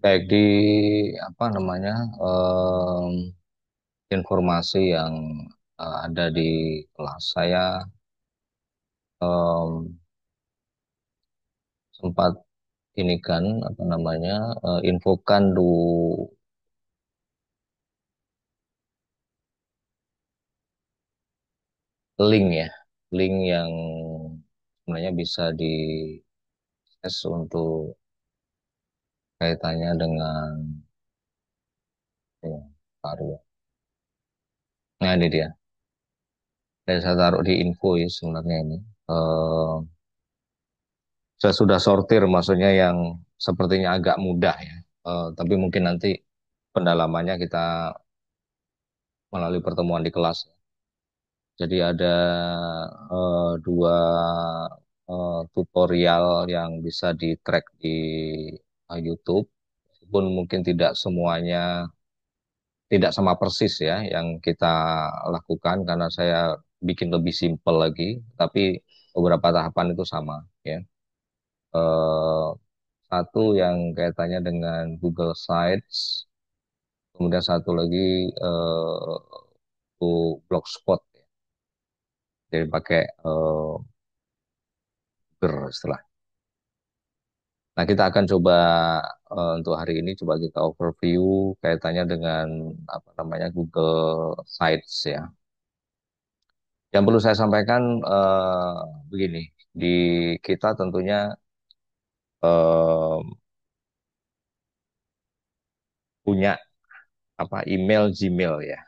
baik di apa namanya em, informasi yang ada di kelas saya em, sempat ini kan apa namanya infokan link ya, link yang sebenarnya bisa diakses untuk kaitannya dengan ya, karya. Nah ini dia. Saya taruh di info ya sebenarnya ini. Eh, saya sudah sortir maksudnya yang sepertinya agak mudah ya. Tapi mungkin nanti pendalamannya kita melalui pertemuan di kelas. Jadi ada dua tutorial yang bisa di-track di YouTube. Meskipun mungkin tidak semuanya tidak sama persis ya yang kita lakukan karena saya bikin lebih simpel lagi, tapi beberapa tahapan itu sama ya. Eh, Satu yang kaitannya dengan Google Sites, kemudian satu lagi untuk Blogspot, ya. Jadi pakai Google istilah. Nah, kita akan coba untuk hari ini coba kita overview kaitannya dengan apa namanya Google Sites ya. Yang perlu saya sampaikan begini, di kita tentunya eh, punya apa email Gmail ya.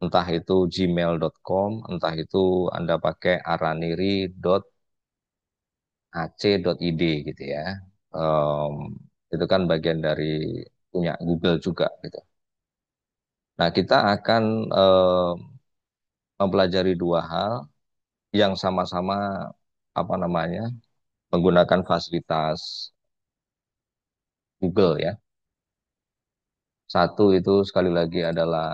Entah itu gmail.com, entah itu Anda pakai araniri.ac.id gitu ya. Em, itu kan bagian dari punya Google juga gitu. Nah, kita akan mempelajari dua hal yang sama-sama apa namanya menggunakan fasilitas Google ya. Satu itu sekali lagi adalah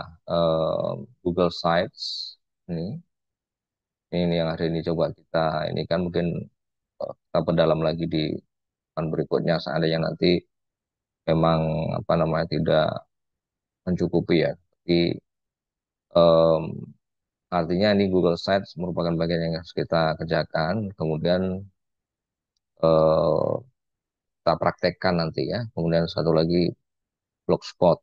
Google Sites. Ini, ini yang hari ini coba kita ini kan mungkin kita perdalam lagi di pekan berikutnya seandainya nanti memang apa namanya tidak mencukupi ya. Tapi em, artinya ini Google Sites merupakan bagian yang harus kita kerjakan. Kemudian eh, kita praktekkan nanti ya. Kemudian satu lagi Blogspot.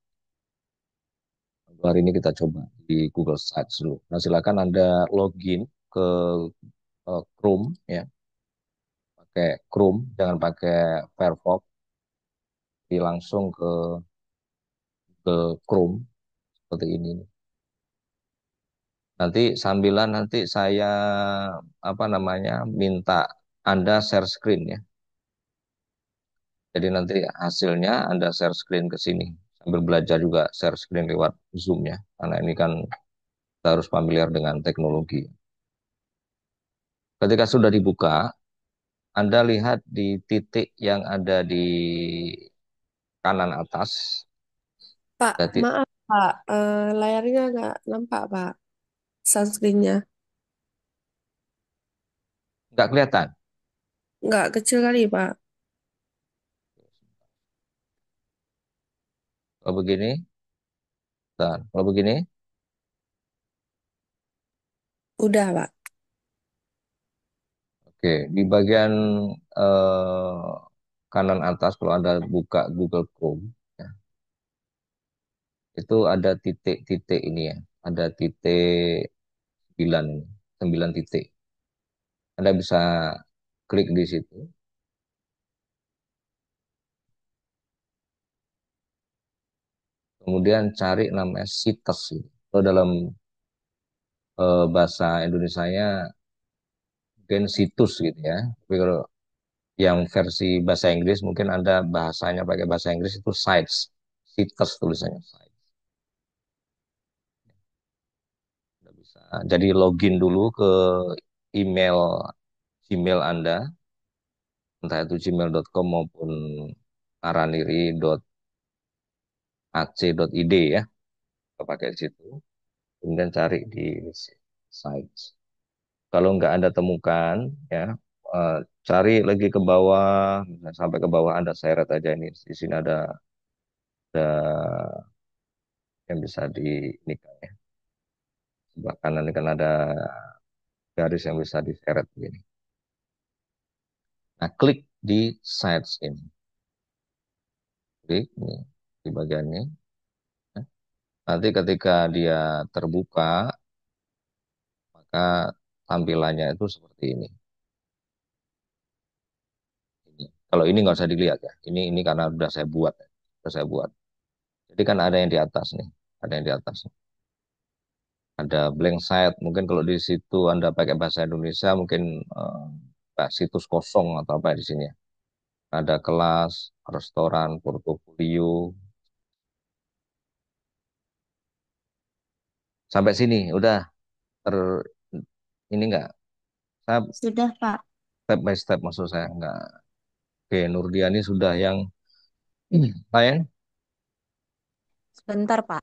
Hari ini kita coba di Google Sites dulu. Nah, silakan Anda login ke Chrome ya, pakai Chrome, jangan pakai Firefox, tapi langsung ke Chrome seperti ini. Nanti sambilan nanti saya apa namanya minta Anda share screen ya. Jadi nanti hasilnya Anda share screen ke sini sambil belajar juga share screen lewat Zoom ya. Karena ini kan kita harus familiar dengan teknologi. Ketika sudah dibuka, Anda lihat di titik yang ada di kanan atas. Pak, Jadi maaf Pak, layarnya nggak nampak Pak, sunscreennya. nggak kelihatan. Nggak kecil kali Pak. Kalau begini, dan kalau begini, Udah Pak. oke. Di bagian eh, kanan atas kalau Anda buka Google Chrome, ya, itu ada titik-titik ini ya. Ada titik 9 ini, 9 titik. Anda bisa klik di situ. Kemudian cari namanya sites. Kalau dalam bahasa Indonesianya mungkin situs gitu ya. Tapi kalau yang versi bahasa Inggris mungkin Anda bahasanya pakai bahasa Inggris itu sites. Sites tulisannya sites. Anda bisa. Jadi login dulu ke email Gmail Anda, entah itu gmail.com maupun araniri.ac.id ya. Kita pakai di situ. Kemudian cari di sites. Kalau nggak Anda temukan, ya, eh, cari lagi ke bawah, misalnya sampai ke bawah Anda seret aja ini. Di sini ada yang bisa di ini kan ya. Sebelah kanan ini kan ada garis yang bisa diseret begini. Nah, klik di sites ini. Klik nih, di bagian ini. Nanti ketika dia terbuka, maka tampilannya itu seperti ini. Ini. Kalau ini nggak usah dilihat ya. Ini karena sudah saya buat. Ya. Sudah saya buat. Jadi kan ada yang di atas nih. Ada yang di atas. Ada blank site. Mungkin kalau di situ Anda pakai bahasa Indonesia, mungkin situs kosong atau apa di sini ya. Ada kelas, restoran, portofolio. Sampai sini, udah ter ini enggak. Saya Sudah, Pak. step by step maksud saya enggak. Oke, Nurdiani sudah yang lain. Sebentar, Pak.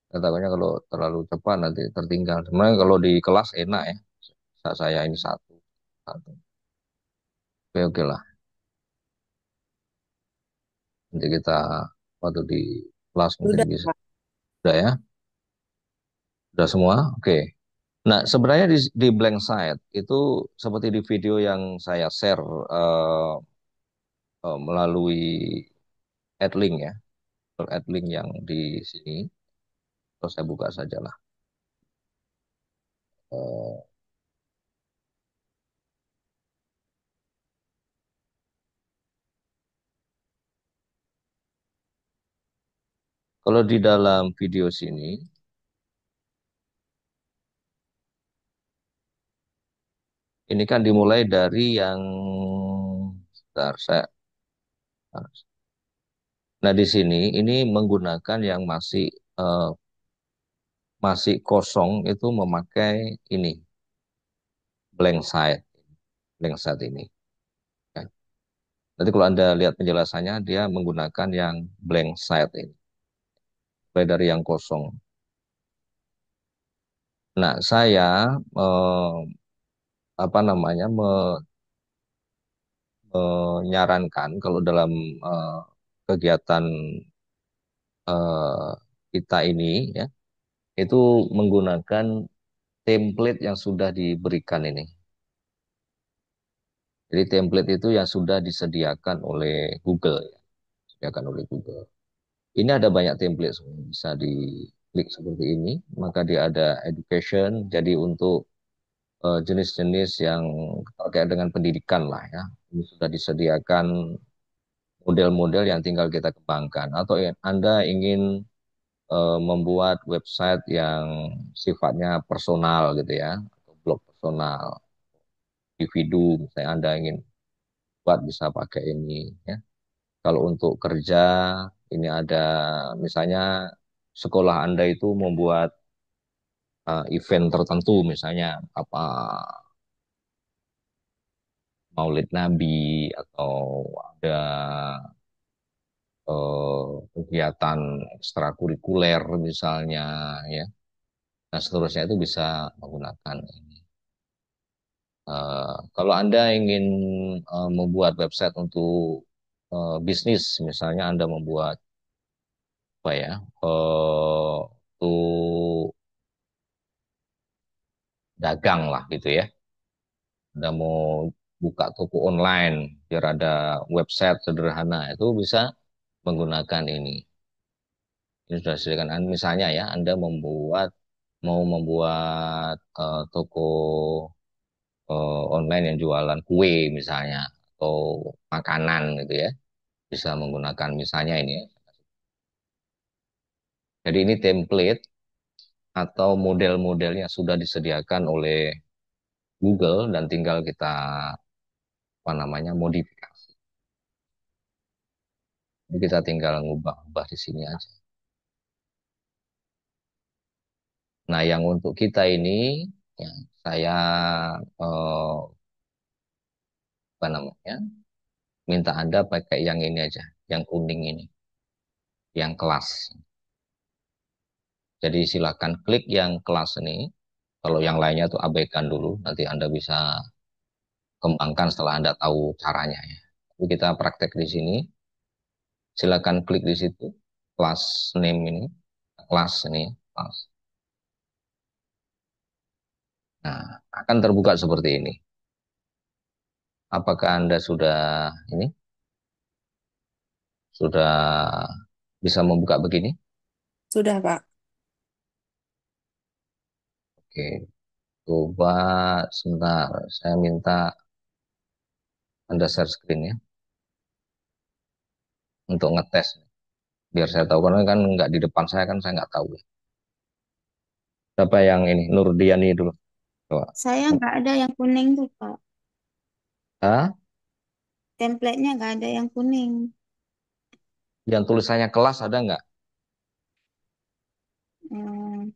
Saya takutnya kalau terlalu cepat nanti tertinggal. Sebenarnya kalau di kelas enak ya. Saya ini satu. Satu. Oke, oke lah. Nanti kita waktu di kelas mungkin Sudah, bisa. Pak. Udah ya? Udah semua? Oke. Nah, sebenarnya di blank site itu seperti di video yang saya share melalui adlink ya. Adlink yang di sini. Terus saya buka saja lah. Eh, kalau di dalam video sini, ini kan dimulai dari yang sebentar, nah di sini ini menggunakan yang eh, masih kosong itu memakai ini blank site, blank site ini. Ya. Nanti kalau Anda lihat penjelasannya, dia menggunakan yang blank site ini, mulai dari yang kosong. Nah, saya eh, apa namanya menyarankan kalau dalam eh, kegiatan eh, kita ini ya itu menggunakan template yang sudah diberikan ini. Jadi template itu yang sudah disediakan oleh Google, ya. Disediakan oleh Google. Ini ada banyak template sebenarnya. Bisa diklik seperti ini, maka dia ada education. Jadi untuk jenis-jenis yang terkait dengan pendidikan lah ya. Ini sudah disediakan model-model yang tinggal kita kembangkan. Atau Anda ingin membuat website yang sifatnya personal gitu ya, atau blog personal, individu, misalnya Anda ingin buat bisa pakai ini ya. Kalau untuk kerja, ini ada misalnya sekolah Anda itu membuat event tertentu, misalnya apa Maulid Nabi atau ada kegiatan ekstrakurikuler misalnya ya. Nah, seterusnya itu bisa menggunakan ini. Kalau Anda ingin membuat website untuk bisnis, misalnya Anda membuat apa ya, untuk dagang lah gitu ya. Anda mau buka toko online, biar ada website sederhana, itu bisa menggunakan ini. Ini sudah disediakan. Misalnya ya, Anda mau membuat toko online yang jualan kue misalnya, atau makanan gitu ya. Bisa menggunakan misalnya ini ya. Jadi ini template atau model-model yang sudah disediakan oleh Google dan tinggal kita apa namanya modifikasi. Jadi kita tinggal ngubah-ubah di sini aja. Nah, yang untuk kita ini ya, saya eh, apa namanya minta Anda pakai yang ini aja, yang kuning ini, yang kelas. Jadi silakan klik yang kelas ini. Kalau yang lainnya tuh abaikan dulu, nanti Anda bisa kembangkan setelah Anda tahu caranya ya. Tapi kita praktek di sini, silakan klik di situ, class name ini, kelas ini, kelas. Nah, akan terbuka seperti ini. Apakah Anda sudah bisa membuka begini? Sudah, Pak. Oke, coba sebentar. Saya minta Anda share screen ya untuk ngetes. Biar saya tahu karena kan nggak di depan saya kan saya nggak tahu ya. Siapa yang ini? Nurdiani dulu. Coba. Saya nggak ada yang kuning tuh, Pak. Ah, Template-nya nggak ada yang kuning. yang tulisannya kelas ada nggak? Hmm,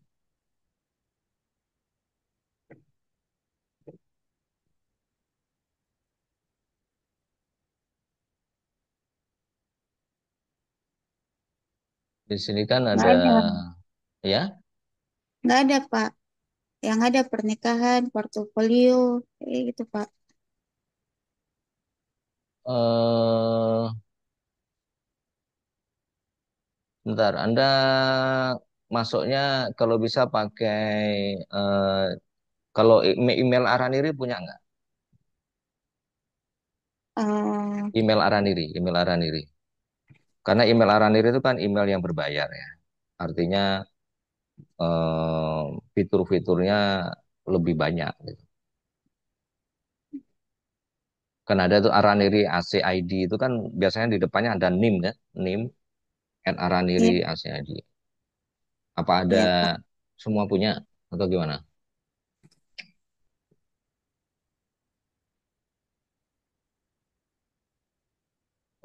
Di sini kan nggak ada ada. ya. Nggak ada, Pak. Yang ada pernikahan, portofolio, kayak gitu, Pak. Eh, bentar. Anda masuknya kalau bisa pakai kalau email Araniri punya nggak? Eh, Email Araniri, email Araniri. Karena email Araniri itu kan email yang berbayar ya. Artinya fitur-fiturnya lebih banyak gitu. Kan ada tuh Araniri ACID itu kan biasanya di depannya ada NIM ya, NIM at Araniri iya, ACID. Apa ada iya, Pak. semua punya atau gimana?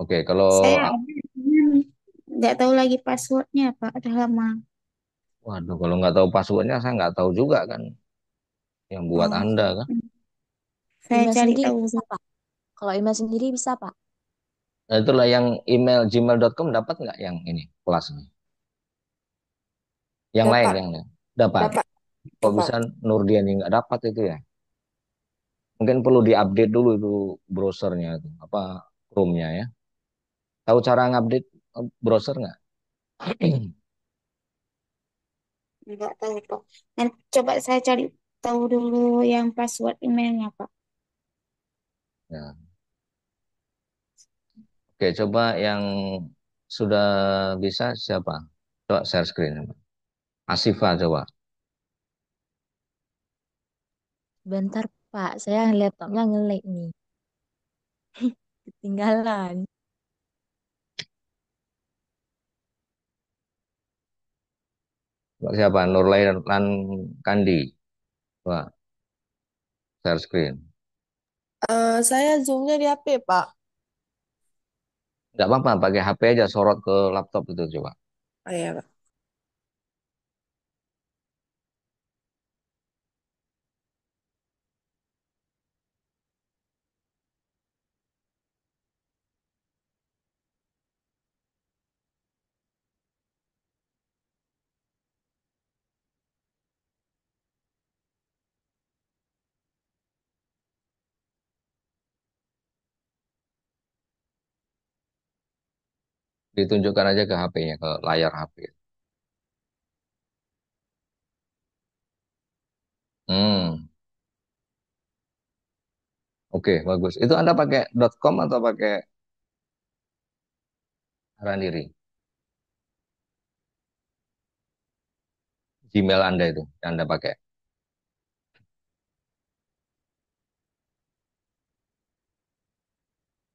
Oke, kalau Saya ada, cuman nggak tahu lagi passwordnya, Pak. Udah lama. waduh kalau nggak tahu passwordnya saya nggak tahu juga kan yang buat Oh, Anda kan. saya Email cari sendiri tahu. bisa, Pak. Kalau email sendiri bisa, Pak. Nah itulah yang email gmail.com dapat nggak yang ini kelas ini? Yang lain Dapat, yang lain. Dapat. dapat, Kok dapat. bisa Nurdiani nggak dapat itu ya? Mungkin perlu diupdate dulu itu browsernya itu apa Chrome-nya ya. Tahu cara ngupdate browser nggak? Nggak tahu, Pak. Nanti coba saya cari tahu dulu yang password emailnya, Pak. Ya. Oke, coba yang sudah bisa siapa? Coba share screen. Asifa coba. Bentar, Pak. Saya laptopnya nge-lag nih. Ketinggalan. Coba siapa? Nurlainan Kandi. Coba share screen. Saya zoomnya di HP, Pak. Nggak apa-apa, pakai HP aja sorot ke laptop itu coba. Oh iya, Pak. Ditunjukkan aja ke HP-nya, ke layar HP. Hmm, oke, bagus. Itu Anda pakai .com atau pakai Arandiri? Gmail Anda itu yang Anda pakai.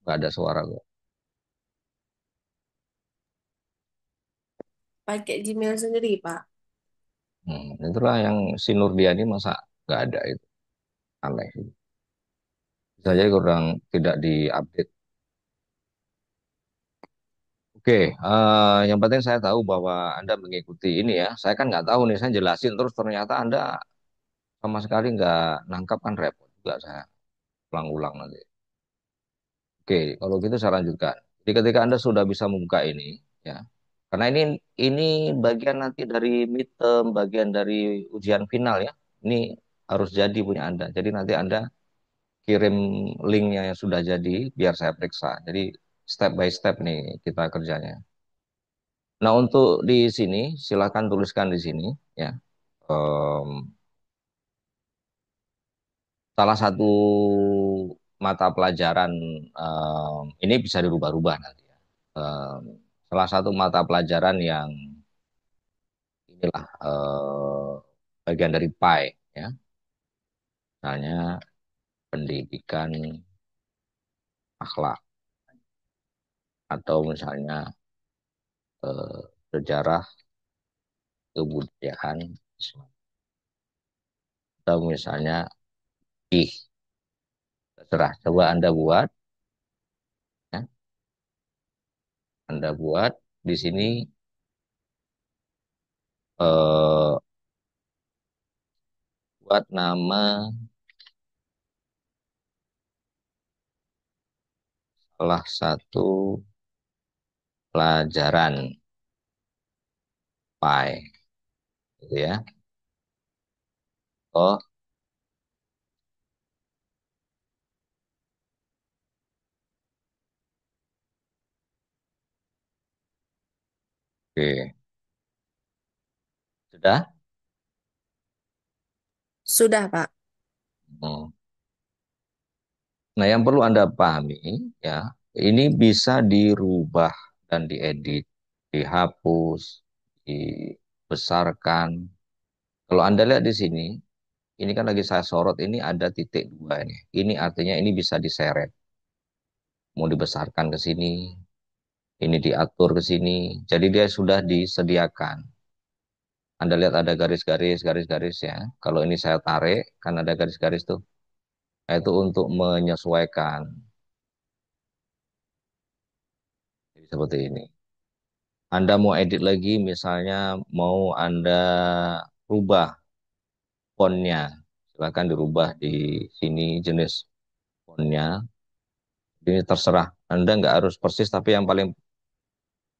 Nggak ada suara kok. Pakai Gmail sendiri, Pak. Itulah yang si Nurdiani masa nggak ada itu. Aneh. Bisa jadi kurang tidak diupdate. Oke, yang penting saya tahu bahwa Anda mengikuti ini ya. Saya kan nggak tahu nih, saya jelasin terus ternyata Anda sama sekali nggak nangkap kan repot juga saya ulang-ulang nanti. Oke, kalau gitu saya lanjutkan. Jadi ketika Anda sudah bisa membuka ini, ya, karena ini bagian nanti dari midterm, bagian dari ujian final ya. ini harus jadi punya Anda. Jadi nanti Anda kirim linknya yang sudah jadi, biar saya periksa. Jadi step by step nih kita kerjanya. Nah, untuk di sini, silakan tuliskan di sini, ya. Em, Salah satu mata pelajaran ini bisa dirubah-rubah nanti ya. Em, Salah satu mata pelajaran yang inilah bagian dari PAI ya. Misalnya pendidikan akhlak atau misalnya sejarah kebudayaan atau misalnya ih terserah. Coba Anda buat ya. Anda buat di sini eh, buat nama salah satu pelajaran PAI gitu ya. Oh, oke. Sudah? Sudah, Pak. Hmm. Nah, yang perlu Anda pahami ya, ini bisa dirubah dan diedit, dihapus, dibesarkan. Kalau Anda lihat di sini, ini kan lagi saya sorot, ini ada titik dua ini. Ini artinya ini bisa diseret. Mau dibesarkan ke sini, ini diatur ke sini. Jadi dia sudah disediakan. Anda lihat ada garis-garis, garis-garis ya. Kalau ini saya tarik, kan ada garis-garis tuh. Nah, itu untuk menyesuaikan. Jadi seperti ini. Anda mau edit lagi, misalnya mau Anda rubah fontnya. Silahkan dirubah di sini jenis fontnya. Ini terserah. Anda nggak harus persis, tapi yang paling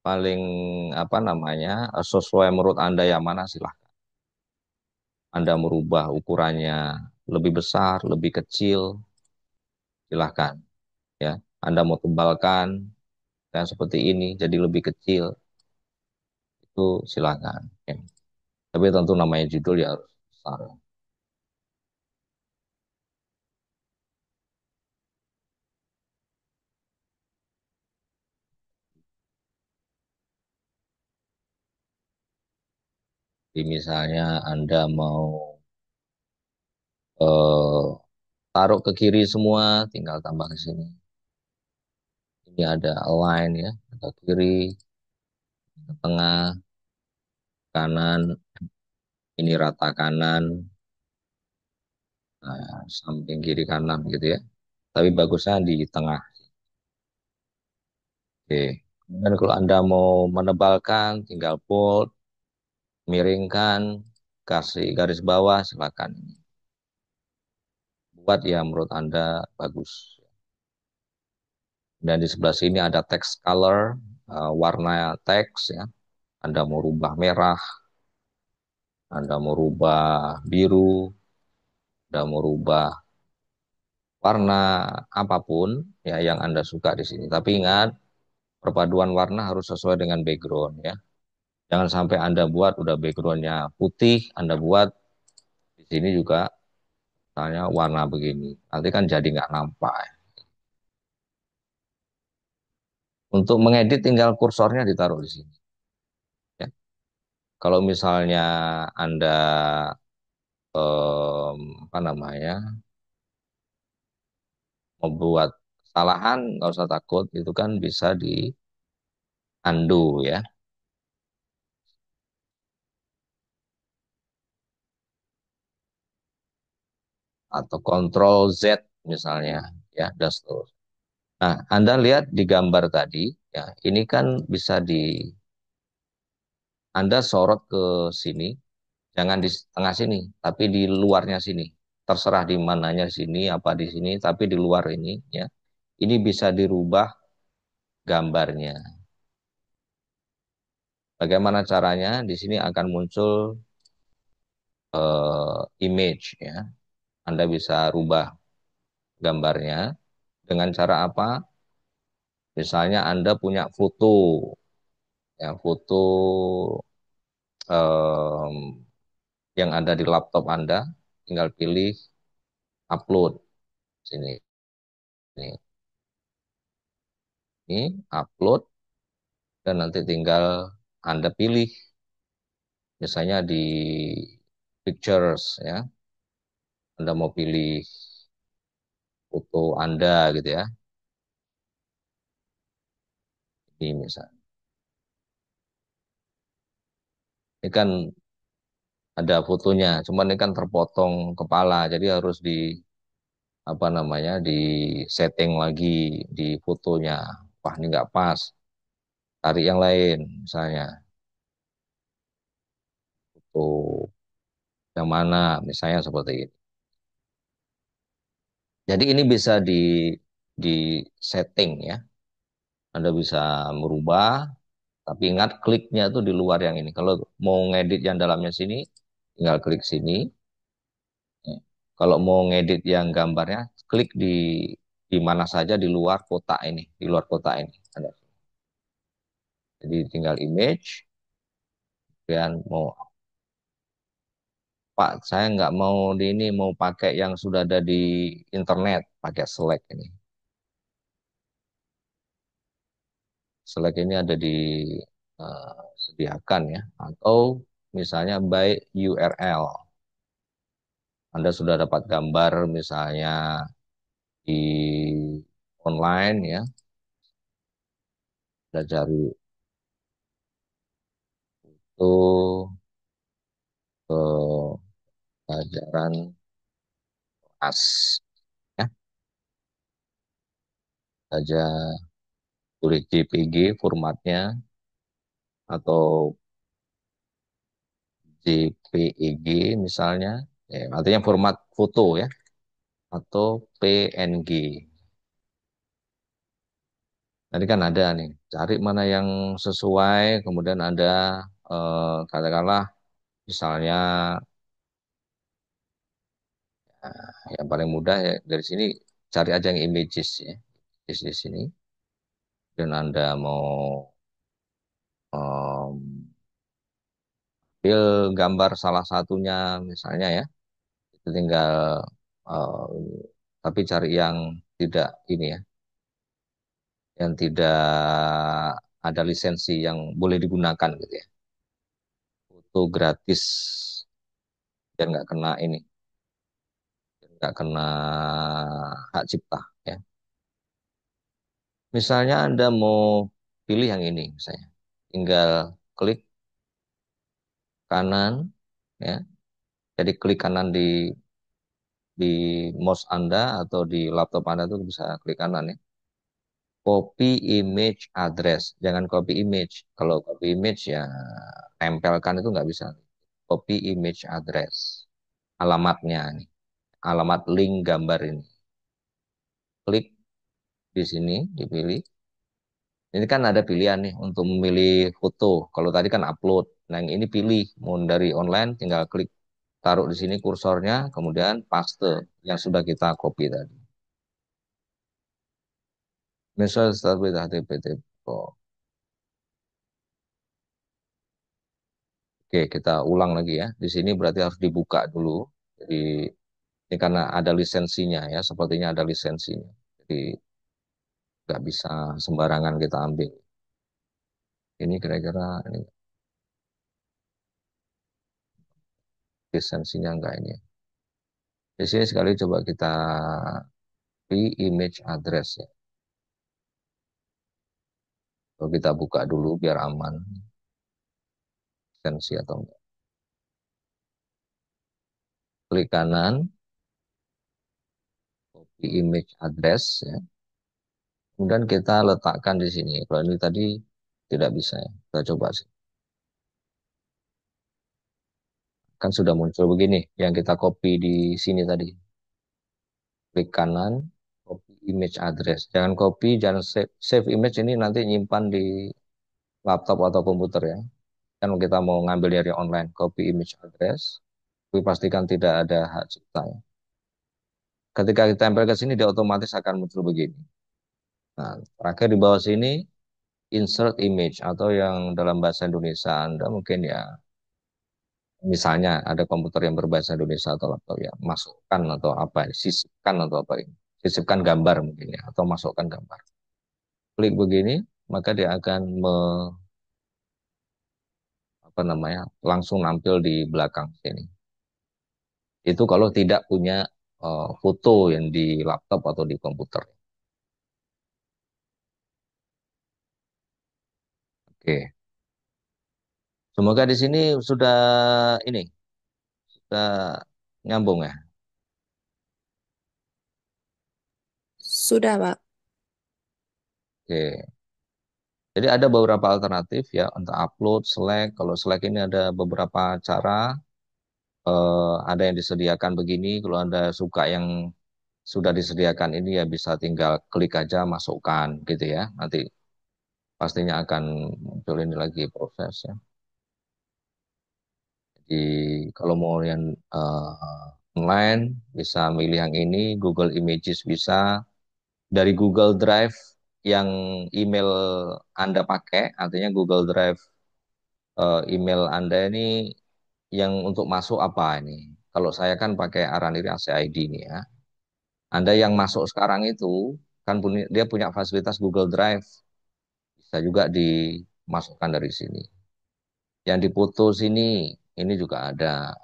paling apa namanya sesuai menurut Anda yang mana silahkan. Anda merubah ukurannya lebih besar, lebih kecil, silahkan. Ya, Anda mau tebalkan yang seperti ini jadi lebih kecil, itu silahkan. Ya. Tapi tentu namanya judul ya harus besar. Jadi misalnya Anda mau eh, taruh ke kiri semua, tinggal tambah ke sini. Ini ada align ya, ke kiri, ke tengah, kanan, ini rata kanan, nah, samping kiri kanan gitu ya. Tapi bagusnya di tengah. Oke. Dan kalau Anda mau menebalkan, tinggal bold, miringkan, kasih garis bawah, silakan. Buat yang menurut Anda bagus. Dan di sebelah sini ada text color, warna teks ya. Anda mau rubah merah, Anda mau rubah biru, Anda mau rubah warna apapun ya yang Anda suka di sini. Tapi ingat, perpaduan warna harus sesuai dengan background ya. Jangan sampai Anda buat udah backgroundnya putih, Anda buat di sini juga misalnya warna begini. Nanti kan jadi nggak nampak ya. Untuk mengedit tinggal kursornya ditaruh di sini. Ya. Kalau misalnya Anda apa namanya membuat kesalahan, nggak usah takut, itu kan bisa di undo ya, atau Control Z misalnya ya, dan seterusnya. Nah, Anda lihat di gambar tadi, ya, ini kan bisa Anda sorot ke sini, jangan di tengah sini, tapi di luarnya sini. Terserah di mananya sini, apa di sini, tapi di luar ini, ya. Ini bisa dirubah gambarnya. Bagaimana caranya? Di sini akan muncul image ya. Anda bisa rubah gambarnya dengan cara apa? Misalnya Anda punya foto, ya foto em, yang ada di laptop Anda, tinggal pilih upload sini, ini, ini upload dan nanti tinggal Anda pilih, misalnya di pictures ya, Anda mau pilih foto Anda gitu ya, ini misalnya, ini kan ada fotonya, cuman ini kan terpotong kepala, jadi harus di apa namanya di setting lagi di fotonya. Wah ini nggak pas, cari yang lain, misalnya foto yang mana, misalnya seperti ini. Jadi ini bisa di setting ya. Anda bisa merubah, tapi ingat kliknya itu di luar yang ini. Kalau mau ngedit yang dalamnya sini, tinggal klik sini. Ya. Kalau mau ngedit yang gambarnya, klik di mana saja di luar kotak ini, di luar kotak ini. Jadi tinggal image, kemudian mau Pak, saya nggak mau di ini, mau pakai yang sudah ada di internet, pakai Slack ini. Slack ini ada sediakan ya, atau misalnya by URL. Anda sudah dapat gambar misalnya di online ya, Anda cari itu ke pelajaran as ya, saja tulis JPG formatnya atau JPEG misalnya, ya, artinya format foto ya, atau PNG. Tadi kan ada nih, cari mana yang sesuai, kemudian ada katakanlah misalnya yang paling mudah ya dari sini cari aja yang images ya, images di sini. Dan Anda mau ambil gambar salah satunya misalnya ya, itu tinggal eh, tapi cari yang tidak ini ya, yang tidak ada lisensi yang boleh digunakan gitu ya. Foto gratis biar nggak kena ini, biar nggak kena hak cipta ya. Misalnya Anda mau pilih yang ini misalnya, tinggal klik kanan ya. Jadi klik kanan di mouse Anda atau di laptop Anda tuh bisa klik kanan ya. Copy image address, jangan copy image. Kalau copy image ya tempelkan itu nggak bisa. Copy image address, alamatnya nih, alamat link gambar ini. Klik di sini, dipilih. Ini kan ada pilihan nih untuk memilih foto. Kalau tadi kan upload. Nah, yang ini pilih mau dari online, tinggal klik taruh di sini kursornya, kemudian paste yang sudah kita copy tadi. Misal start with HTTP. Oh, oke, kita ulang lagi ya. Di sini berarti harus dibuka dulu. Jadi ini karena ada lisensinya ya, sepertinya ada lisensinya. Jadi nggak bisa sembarangan kita ambil. Ini kira-kira ini lisensinya enggak ini. Di sini sekali coba kita image address ya. Kalau kita buka dulu biar aman, lisensi atau enggak. Klik kanan, copy image address ya. Kemudian kita letakkan di sini. Kalau ini tadi tidak bisa ya. Kita coba sih. Kan sudah muncul begini yang kita copy di sini tadi. Klik kanan, copy image address. Jangan copy, jangan save. Save image ini nanti nyimpan di laptop atau komputer ya. Kan kita mau ngambil dari online, copy image address. Tapi pastikan tidak ada hak cipta ya. Ketika kita tempel ke sini, dia otomatis akan muncul begini. Nah, terakhir di bawah sini, insert image atau yang dalam bahasa Indonesia Anda mungkin ya, misalnya ada komputer yang berbahasa Indonesia atau laptop ya, masukkan atau apa, sisipkan atau apa ini, sisipkan gambar mungkin ya, atau masukkan gambar. Klik begini, maka dia akan apa namanya, langsung nampil di belakang sini. Itu kalau tidak punya foto yang di laptop atau di komputer. Oke, semoga di sini sudah ini sudah nyambung ya. Sudah, Pak. Oke. Jadi ada beberapa alternatif ya untuk upload Slack. Kalau Slack ini ada beberapa cara. Ada yang disediakan begini. Kalau Anda suka yang sudah disediakan ini ya bisa tinggal klik aja masukkan gitu ya. Nanti pastinya akan muncul ini lagi prosesnya. Jadi kalau mau yang online bisa milih yang ini. Google Images bisa. Dari Google Drive yang email Anda pakai, artinya Google Drive email Anda ini yang untuk masuk apa ini? Kalau saya kan pakai Araniri ACID ini ya. Anda yang masuk sekarang itu kan dia punya fasilitas Google Drive, bisa juga dimasukkan dari sini. Yang diputus ini juga ada.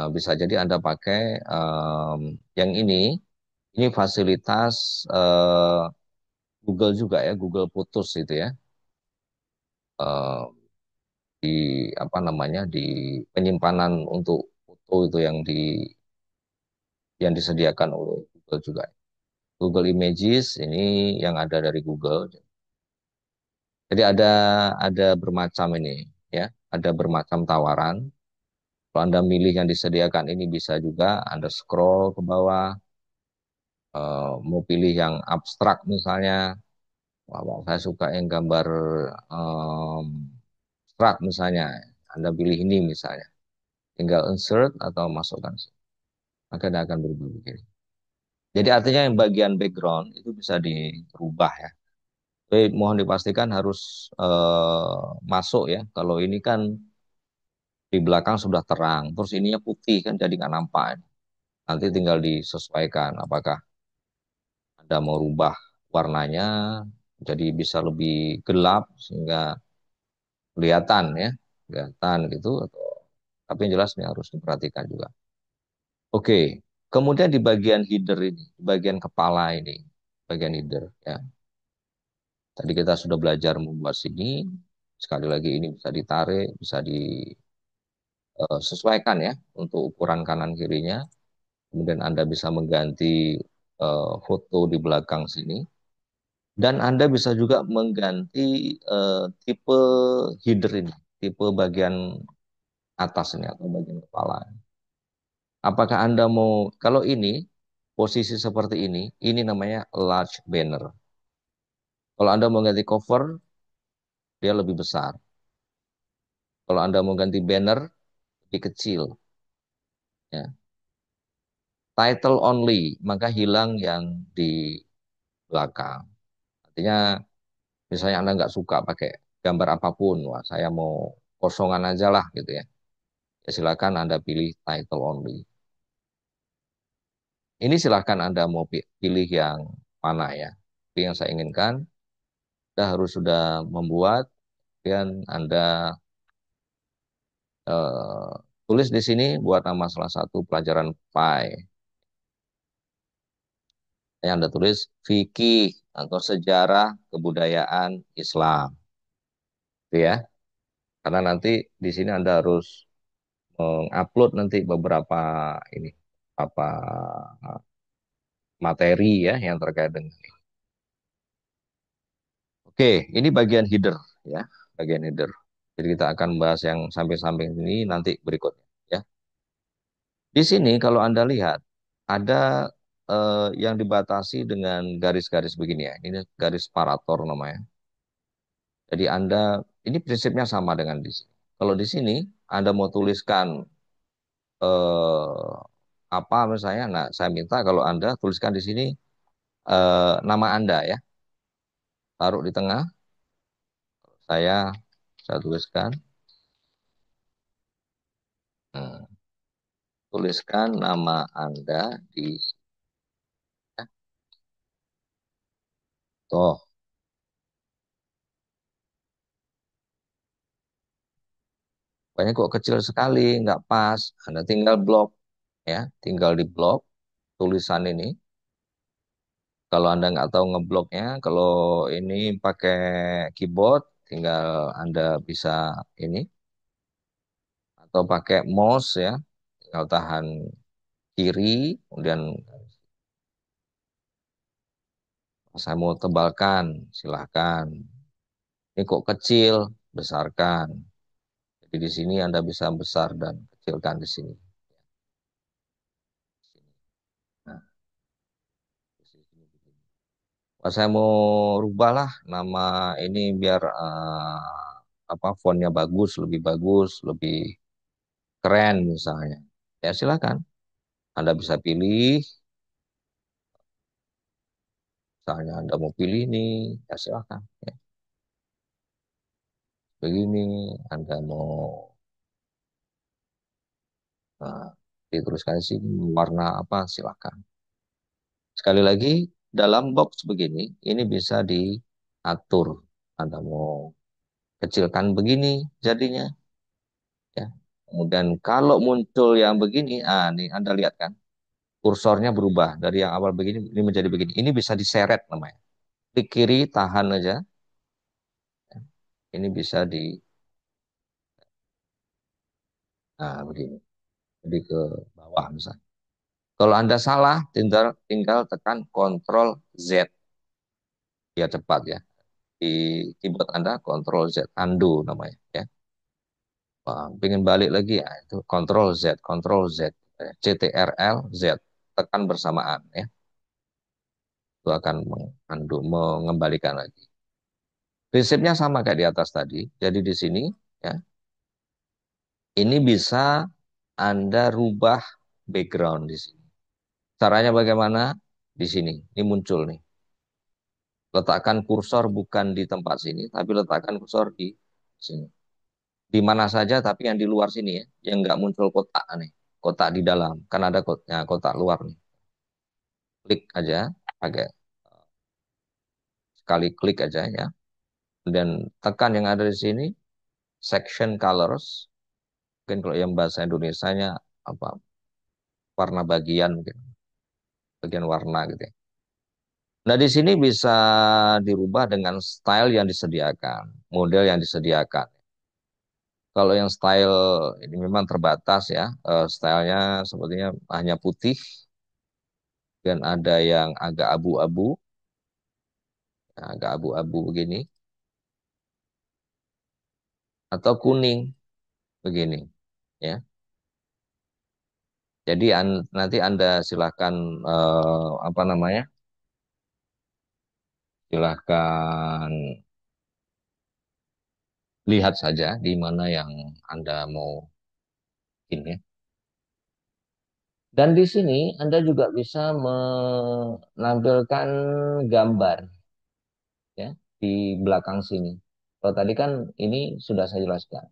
Bisa jadi Anda pakai yang ini fasilitas Google juga ya, Google Putus itu ya. Eh, di apa namanya di penyimpanan untuk foto itu yang disediakan oleh Google juga. Google Images ini yang ada dari Google. Jadi ada bermacam ini ya, ada bermacam tawaran. Kalau Anda milih yang disediakan ini bisa juga Anda scroll ke bawah, mau pilih yang abstrak misalnya. Wah, wah, saya suka yang gambar em, abstrak misalnya. Anda pilih ini misalnya. Tinggal insert atau masukkan. Maka dia akan berubah begini. Jadi artinya yang bagian background itu bisa dirubah ya. Tapi mohon dipastikan harus masuk ya. Kalau ini kan di belakang sudah terang, terus ininya putih kan jadi nggak nampak. Nanti tinggal disesuaikan apakah Anda mau rubah warnanya jadi bisa lebih gelap sehingga kelihatan ya, kelihatan gitu atau tapi yang jelas ini harus diperhatikan juga. Oke, kemudian di bagian header ini, di bagian kepala ini, bagian header ya. Tadi kita sudah belajar membuat sini. Sekali lagi ini bisa ditarik, bisa disesuaikan ya untuk ukuran kanan kirinya. Kemudian Anda bisa mengganti foto di belakang sini. Dan Anda bisa juga mengganti tipe header ini, tipe bagian atas ini atau bagian kepala. Apakah Anda mau, kalau ini, posisi seperti ini namanya large banner. Kalau Anda mau ganti cover, dia lebih besar. Kalau Anda mau ganti banner, lebih kecil. Ya. Title only, maka hilang yang di belakang. Artinya, misalnya Anda nggak suka pakai gambar apapun, wah saya mau kosongan aja lah gitu ya. Ya silakan Anda pilih title only. Ini silakan Anda mau pilih yang mana ya. Tapi yang saya inginkan, Anda harus sudah membuat, dan Anda eh, tulis di sini buat nama salah satu pelajaran PI. Yang Anda tulis fikih atau sejarah kebudayaan Islam. Gitu ya. Karena nanti di sini Anda harus mengupload nanti beberapa ini apa materi ya yang terkait dengan ini. Oke, ini bagian header ya, bagian header. Jadi kita akan bahas yang samping-samping ini nanti berikutnya ya. Di sini kalau Anda lihat ada yang dibatasi dengan garis-garis begini ya. Ini garis parator namanya. Jadi Anda ini prinsipnya sama dengan di sini. Kalau di sini Anda mau tuliskan eh, apa misalnya. Nah, saya minta kalau Anda tuliskan di sini nama Anda ya, taruh di tengah. Saya saya tuliskan, hmm, tuliskan nama Anda di toh. Banyak kok kecil sekali, nggak pas. Anda tinggal blok ya, tinggal di blok tulisan ini. Kalau Anda nggak tahu ngebloknya, kalau ini pakai keyboard, tinggal Anda bisa ini atau pakai mouse ya, tinggal tahan kiri, kemudian saya mau tebalkan, silahkan. Ini kok kecil, besarkan. Jadi di sini Anda bisa besar dan kecilkan di sini. Nah, di sini begini. Wah, saya mau rubahlah nama ini biar apa fontnya bagus, lebih keren misalnya. Ya silakan. Anda bisa pilih, misalnya Anda mau pilih ini, ya silakan. Ya. Begini, Anda mau eh, diteruskan di sini warna apa, silakan. Sekali lagi, dalam box begini, ini bisa diatur. Anda mau kecilkan begini jadinya, ya. Kemudian kalau muncul yang begini, nih Anda lihat kan, kursornya berubah dari yang awal begini ini menjadi begini. Ini bisa diseret namanya. Klik kiri, tahan aja. Ini bisa nah begini. Jadi ke bawah misalnya. Kalau Anda salah, tinggal tekan Ctrl Z. Biar cepat ya. Di keyboard Anda Ctrl Z, undo namanya ya. Wah, pengen balik lagi ya, itu Ctrl Z, CTRL Z, tekan bersamaan ya. Itu akan mengembalikan lagi. Prinsipnya sama kayak di atas tadi. Jadi di sini ya, ini bisa Anda rubah background di sini. Caranya bagaimana? Di sini, ini muncul nih. Letakkan kursor bukan di tempat sini, tapi letakkan kursor di sini. Di mana saja, tapi yang di luar sini ya, yang nggak muncul kotak nih, kotak di dalam. Kan ada kotak luar nih. Klik aja, agak sekali klik aja ya. Dan tekan yang ada di sini, section colors. Mungkin kalau yang bahasa Indonesianya apa warna bagian, mungkin bagian warna gitu ya. Nah, di sini bisa dirubah dengan style yang disediakan, model yang disediakan. Kalau yang style ini memang terbatas ya, stylenya sepertinya hanya putih dan ada yang agak abu-abu, ya, agak abu-abu begini, atau kuning begini, ya. Jadi nanti Anda silahkan apa namanya, silahkan lihat saja di mana yang Anda mau ini. Dan di sini Anda juga bisa menampilkan gambar ya di belakang sini. Kalau tadi kan ini sudah saya jelaskan.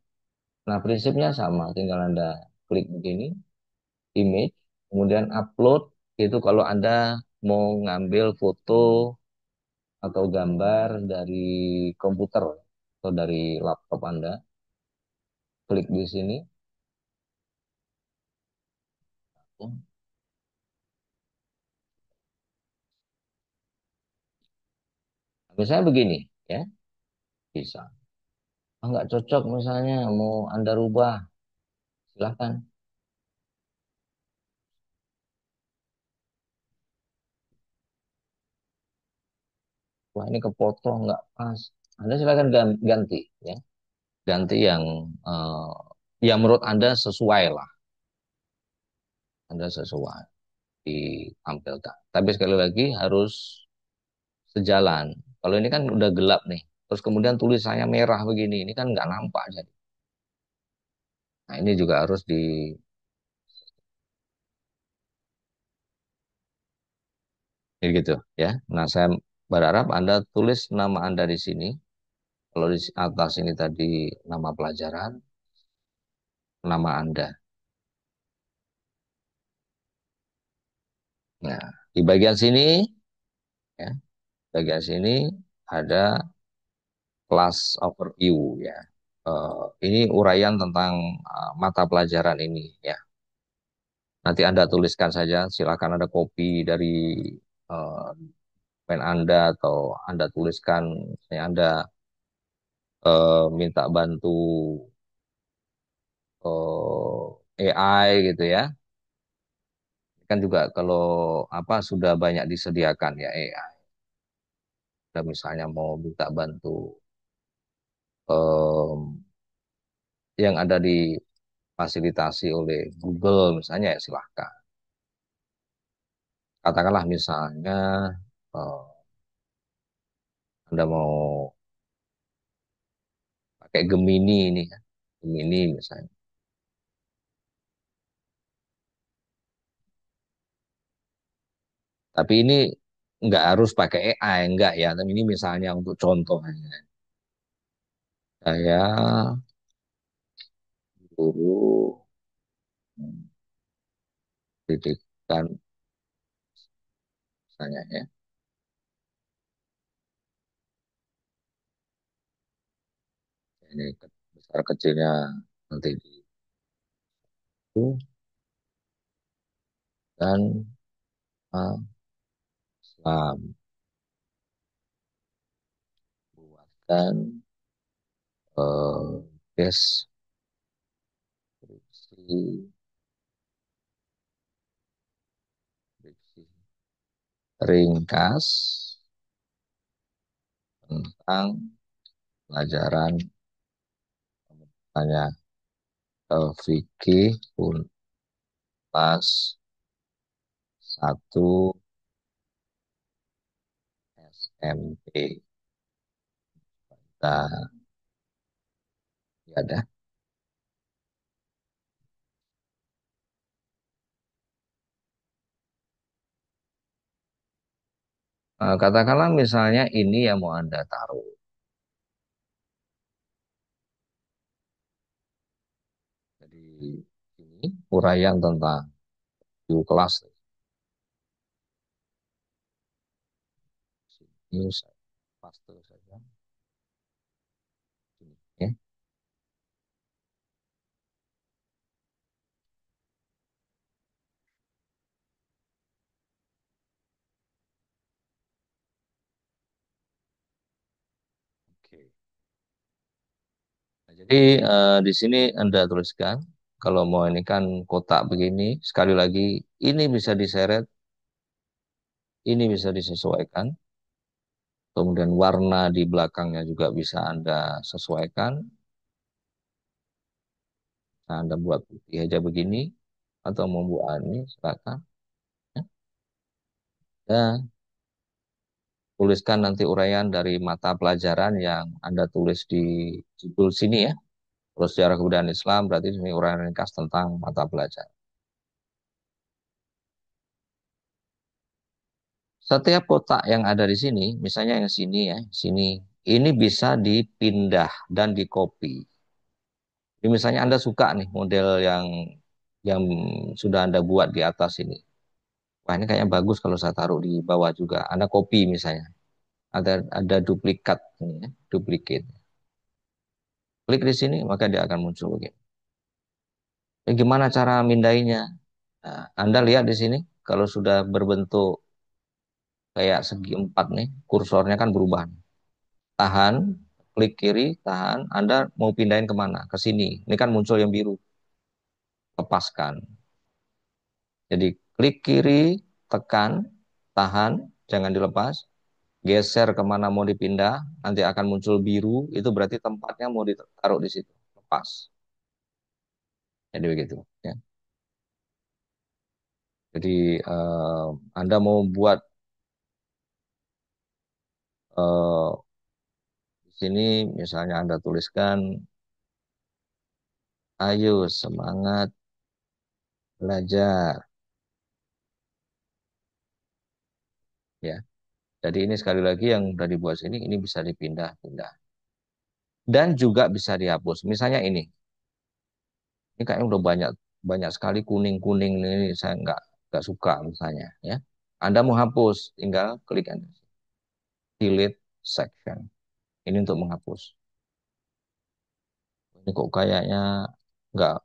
Nah, prinsipnya sama, tinggal Anda klik begini, image, kemudian upload, itu kalau Anda mau ngambil foto atau gambar dari komputer atau dari laptop Anda, klik di sini. Misalnya begini, ya, bisa. Nggak cocok misalnya, mau Anda rubah, silahkan. Wah, ini kepotong, nggak pas. Anda silahkan ganti, ya. Ganti eh, yang menurut Anda sesuai lah. Anda sesuai ditampilkan. Tapi sekali lagi harus sejalan. Kalau ini kan udah gelap nih, terus kemudian tulisannya merah begini, ini kan nggak nampak jadi. Nah ini juga harus disesuaikan. Jadi gitu ya. Nah, saya berharap Anda tulis nama Anda di sini. Kalau di atas ini tadi nama pelajaran, nama Anda. Nah, di bagian sini ya, bagian sini ada class overview ya. Ini uraian tentang mata pelajaran ini ya. Nanti Anda tuliskan saja, silakan ada copy dari uh, pen Anda atau Anda tuliskan, misalnya Anda minta bantu AI gitu ya. Kan juga kalau apa sudah banyak disediakan ya AI. Ada misalnya mau minta bantu em, yang ada difasilitasi oleh Google misalnya ya silahkan. Katakanlah misalnya eh, Anda mau pakai Gemini ini ya. Gemini misalnya. Tapi ini nggak harus pakai AI, enggak ya. Tapi ini misalnya untuk contoh aja. Saya guru pendidikan misalnya ya. Ini besar kecilnya nanti di itu dan Islam buatkan deskripsi deskripsi ringkas tentang pelajaran misalnya fikih Unpas 1 SMP. Nah, ya ada. Katakanlah misalnya ini yang mau Anda taruh. Jadi ini uraian tentang view kelas. Ini saya paste saja. Ini, ya. Oke. Nah, jadi di sini Anda tuliskan kalau mau ini kan kotak begini, sekali lagi ini bisa diseret, ini bisa disesuaikan. Kemudian warna di belakangnya juga bisa Anda sesuaikan. Nah, Anda buat putih aja begini atau mau buat ini silakan. Ya. Dan tuliskan nanti uraian dari mata pelajaran yang Anda tulis di judul sini ya. Terus sejarah kebudayaan Islam berarti ini uraian ringkas tentang mata pelajaran. Setiap kotak yang ada di sini, misalnya yang sini ya, sini, ini bisa dipindah dan di-copy. Jadi misalnya Anda suka nih model yang sudah Anda buat di atas ini. Wah, ini kayaknya bagus kalau saya taruh di bawah juga. Anda copy misalnya. Ada duplikat ini ya, duplicate. Klik di sini maka dia akan muncul begini. Gimana cara mindainya? Nah, Anda lihat di sini kalau sudah berbentuk kayak segi empat nih, kursornya kan berubah. Tahan, klik kiri, tahan. Anda mau pindahin kemana? Ke sini. Ini kan muncul yang biru. Lepaskan. Jadi klik kiri, tekan, tahan, jangan dilepas. Geser kemana mau dipindah, nanti akan muncul biru. Itu berarti tempatnya mau ditaruh di situ. Lepas. Jadi begitu. Ya. Jadi Anda mau buat eh, di sini misalnya Anda tuliskan, ayo semangat belajar. ya. Jadi ini sekali lagi yang udah dibuat sini, ini bisa dipindah-pindah. Dan juga bisa dihapus. Misalnya ini kayaknya udah banyak banyak sekali kuning-kuning ini saya nggak suka misalnya, ya. Anda mau hapus, tinggal klik Anda. Delete section. Ini untuk menghapus. Ini kok kayaknya nggak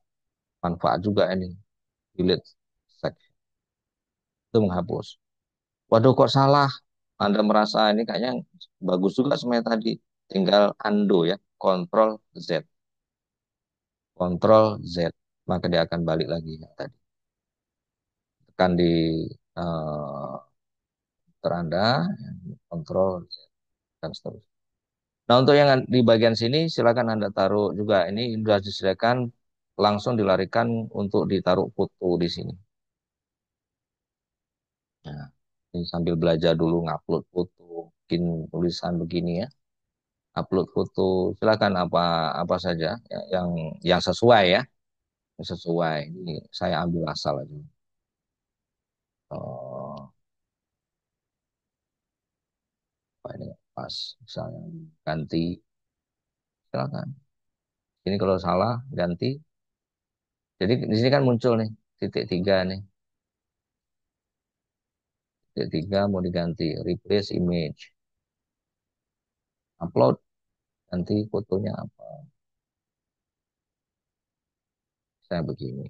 manfaat juga ini. Delete section. Itu menghapus. Waduh kok salah. Anda merasa ini kayaknya bagus juga sebenarnya tadi. Tinggal undo ya. Control Z. Control Z. Maka dia akan balik lagi yang tadi. Tekan di eh, Anda, Control Z, dan seterusnya. Nah, untuk yang di bagian sini, silakan Anda taruh juga. Ini sudah disediakan, langsung dilarikan untuk ditaruh foto di sini. Nah, ini sambil belajar dulu ngupload foto, bikin tulisan begini ya. Upload foto, silakan apa apa saja ya, yang sesuai ya, yang sesuai. Ini saya ambil asal aja. Oh, apa ini pas misalnya ganti, silakan. Ini kalau salah ganti. Jadi di sini kan muncul nih titik tiga nih. Titik tiga mau diganti, replace image, upload, nanti fotonya apa? Saya begini.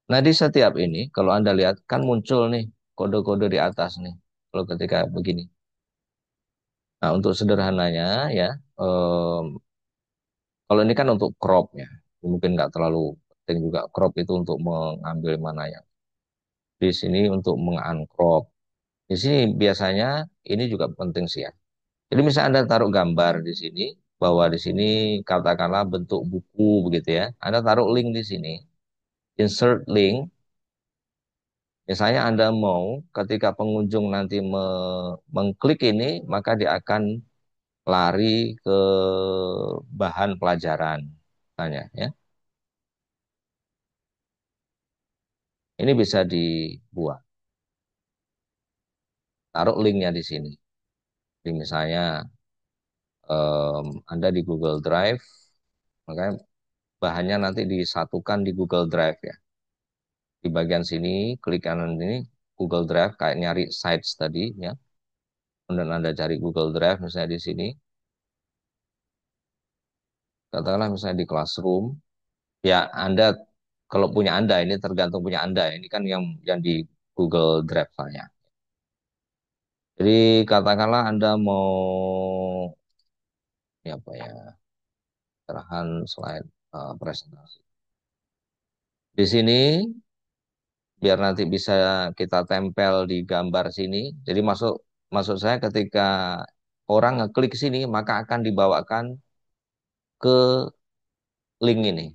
Nah di setiap ini, kalau Anda lihat kan muncul nih kode-kode di atas nih. Kalau ketika begini. Nah untuk sederhananya ya, em, kalau ini kan untuk crop ya, mungkin nggak terlalu penting juga crop itu untuk mengambil mana yang di sini untuk menguncrop. Di sini biasanya ini juga penting sih ya. Jadi misalnya Anda taruh gambar di sini, bahwa di sini katakanlah bentuk buku begitu ya. Anda taruh link di sini, insert link. Misalnya Anda mau ketika pengunjung nanti mengklik ini, maka dia akan lari ke bahan pelajaran. Misalnya ya. Ini bisa dibuat. Taruh linknya di sini. Jadi misalnya Anda di Google Drive, makanya bahannya nanti disatukan di Google Drive ya. Di bagian sini, klik kanan ini, Google Drive, kayak nyari sites tadi ya. Kemudian Anda cari Google Drive, misalnya di sini. Katakanlah misalnya di Classroom. Ya, Anda, kalau punya Anda, ini tergantung punya Anda. Ini kan yang di Google Drive saya. Jadi katakanlah Anda mau, ya apa ya, cerahan slide presentasi. Di sini, biar nanti bisa kita tempel di gambar sini. Jadi masuk saya ketika orang ngeklik sini, maka akan dibawakan ke link ini.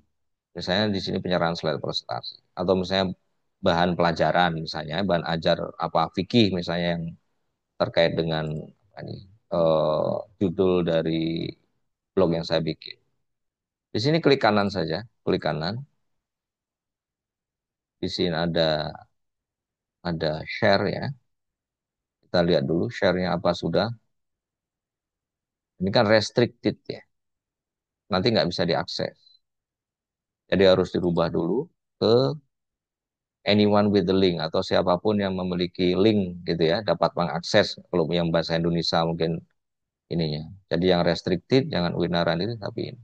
Misalnya di sini penyerahan slide presentasi. Atau misalnya bahan pelajaran, misalnya bahan ajar apa fikih misalnya yang terkait dengan apa ini, judul dari blog yang saya bikin. Di sini klik kanan saja, klik kanan. Di sini ada share ya. Kita lihat dulu share-nya apa sudah. Ini kan restricted ya. Nanti nggak bisa diakses. Jadi harus dirubah dulu ke anyone with the link atau siapapun yang memiliki link gitu ya dapat mengakses kalau yang bahasa Indonesia mungkin ininya. Jadi yang restricted jangan winaran itu tapi ini.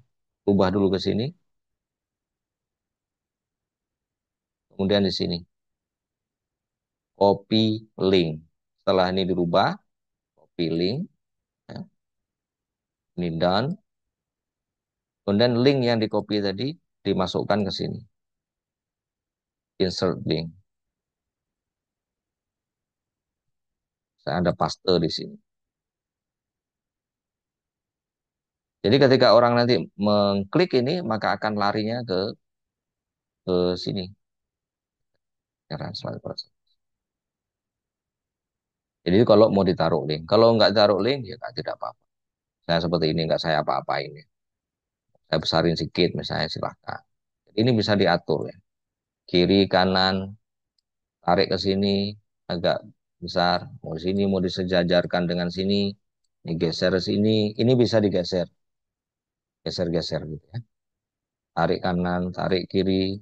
Ubah dulu ke sini. Kemudian di sini copy link. Setelah ini dirubah, copy link ya. Ini done. Kemudian link yang di copy tadi dimasukkan ke sini. Insert link. Saya ada paste di sini. Jadi ketika orang nanti mengklik ini, maka akan larinya ke sini. Slide process. Jadi kalau mau ditaruh link, kalau nggak taruh link ya tidak apa-apa. Saya seperti ini nggak saya apa-apain ya. Saya besarin sedikit misalnya silahkan. Jadi ini bisa diatur ya. Kiri, kanan, tarik ke sini agak besar, mau sini mau disejajarkan dengan sini, ini geser sini, ini bisa digeser, geser-geser gitu ya. Tarik kanan, tarik kiri.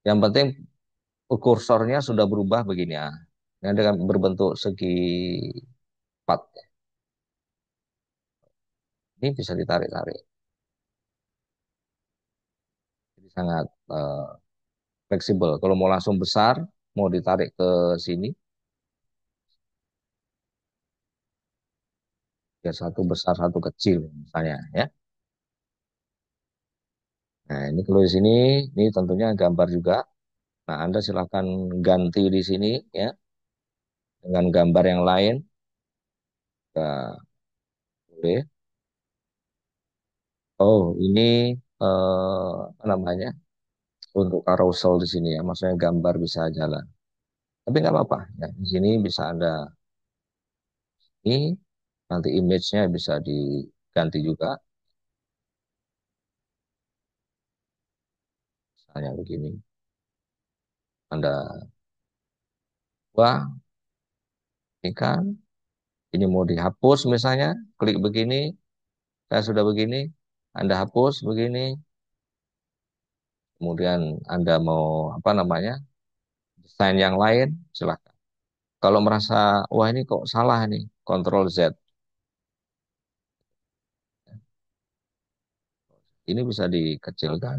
Yang penting kursornya sudah berubah begini ya. Ini dengan berbentuk segi empat. Ini bisa ditarik-tarik. Jadi sangat fleksibel. Kalau mau langsung besar, mau ditarik ke sini, ya satu besar, satu kecil misalnya ya. Nah, ini kalau di sini, ini tentunya gambar juga. Nah, Anda silakan ganti di sini ya dengan gambar yang lain. Ya, boleh. Oh, ini apa namanya? Untuk carousel di sini ya, maksudnya gambar bisa jalan. Tapi nggak apa-apa. Ya, di sini bisa Anda ini nanti image-nya bisa diganti juga. Misalnya begini. Anda wah, ini kan, ini mau dihapus misalnya, klik begini, saya sudah begini, Anda hapus begini, kemudian Anda mau apa namanya, desain yang lain, silakan. Kalau merasa, wah ini kok salah nih, Ctrl Z. Ini bisa dikecilkan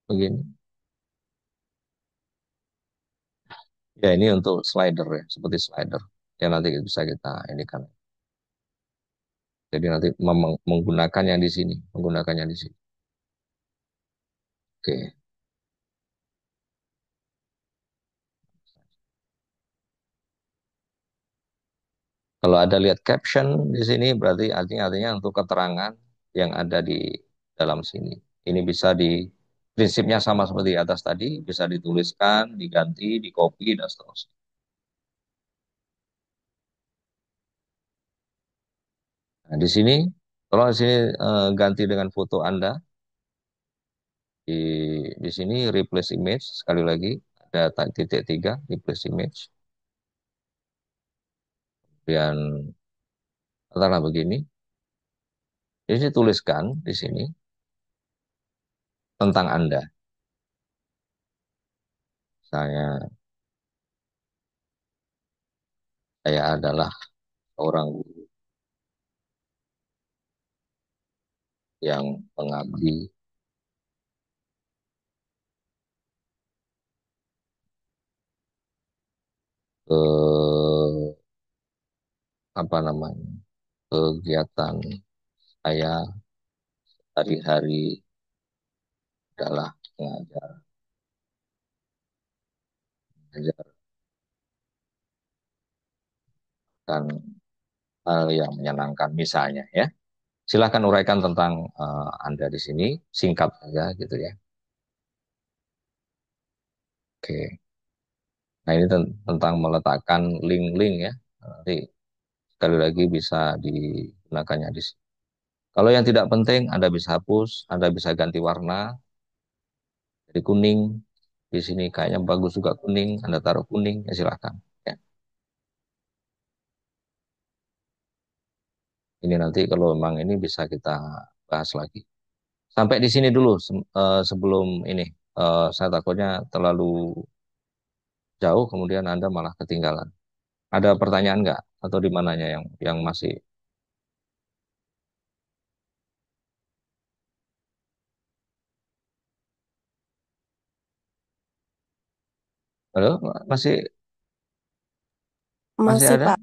begini. Ya ini untuk slider ya, seperti slider. Ya nanti bisa kita ini kan. Jadi nanti menggunakan yang di sini, menggunakan yang di sini. Oke. Kalau ada lihat caption di sini berarti artinya untuk keterangan yang ada di dalam sini. Ini bisa prinsipnya sama seperti atas tadi, bisa dituliskan, diganti, di copy dan seterusnya. Nah, di sini kalau di sini ganti dengan foto Anda di sini replace image sekali lagi ada titik tiga replace image. Kemudian katakanlah begini, di sini tuliskan di sini tentang Anda. Misalnya saya adalah orang yang mengabdi ke apa namanya kegiatan saya hari-hari adalah mengajarkan hal yang menyenangkan misalnya ya. Silahkan uraikan tentang Anda di sini, singkat saja gitu ya. Oke. Nah ini tentang meletakkan link-link ya. Nanti sekali lagi bisa digunakannya di sini. Kalau yang tidak penting, Anda bisa hapus, Anda bisa ganti warna dari kuning. Di sini kayaknya bagus juga kuning, Anda taruh kuning, ya silakan. Ya. Ini nanti kalau memang ini bisa kita bahas lagi. Sampai di sini dulu sebelum ini. Saya takutnya terlalu jauh, kemudian Anda malah ketinggalan. Ada pertanyaan nggak? Atau di mananya yang masih? Halo, masih masih Masih ada? Pak.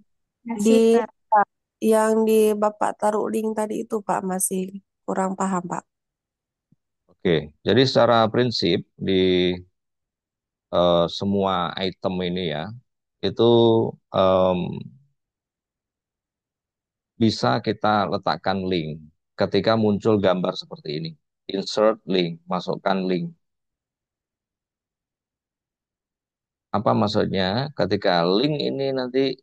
Di Masih, Kak. yang di Bapak taruh link tadi itu Pak masih kurang paham Pak. Oke, jadi secara prinsip di semua item ini ya, itu em, bisa kita letakkan link ketika muncul gambar seperti ini. Insert link, masukkan link. Apa maksudnya? Ketika link ini nanti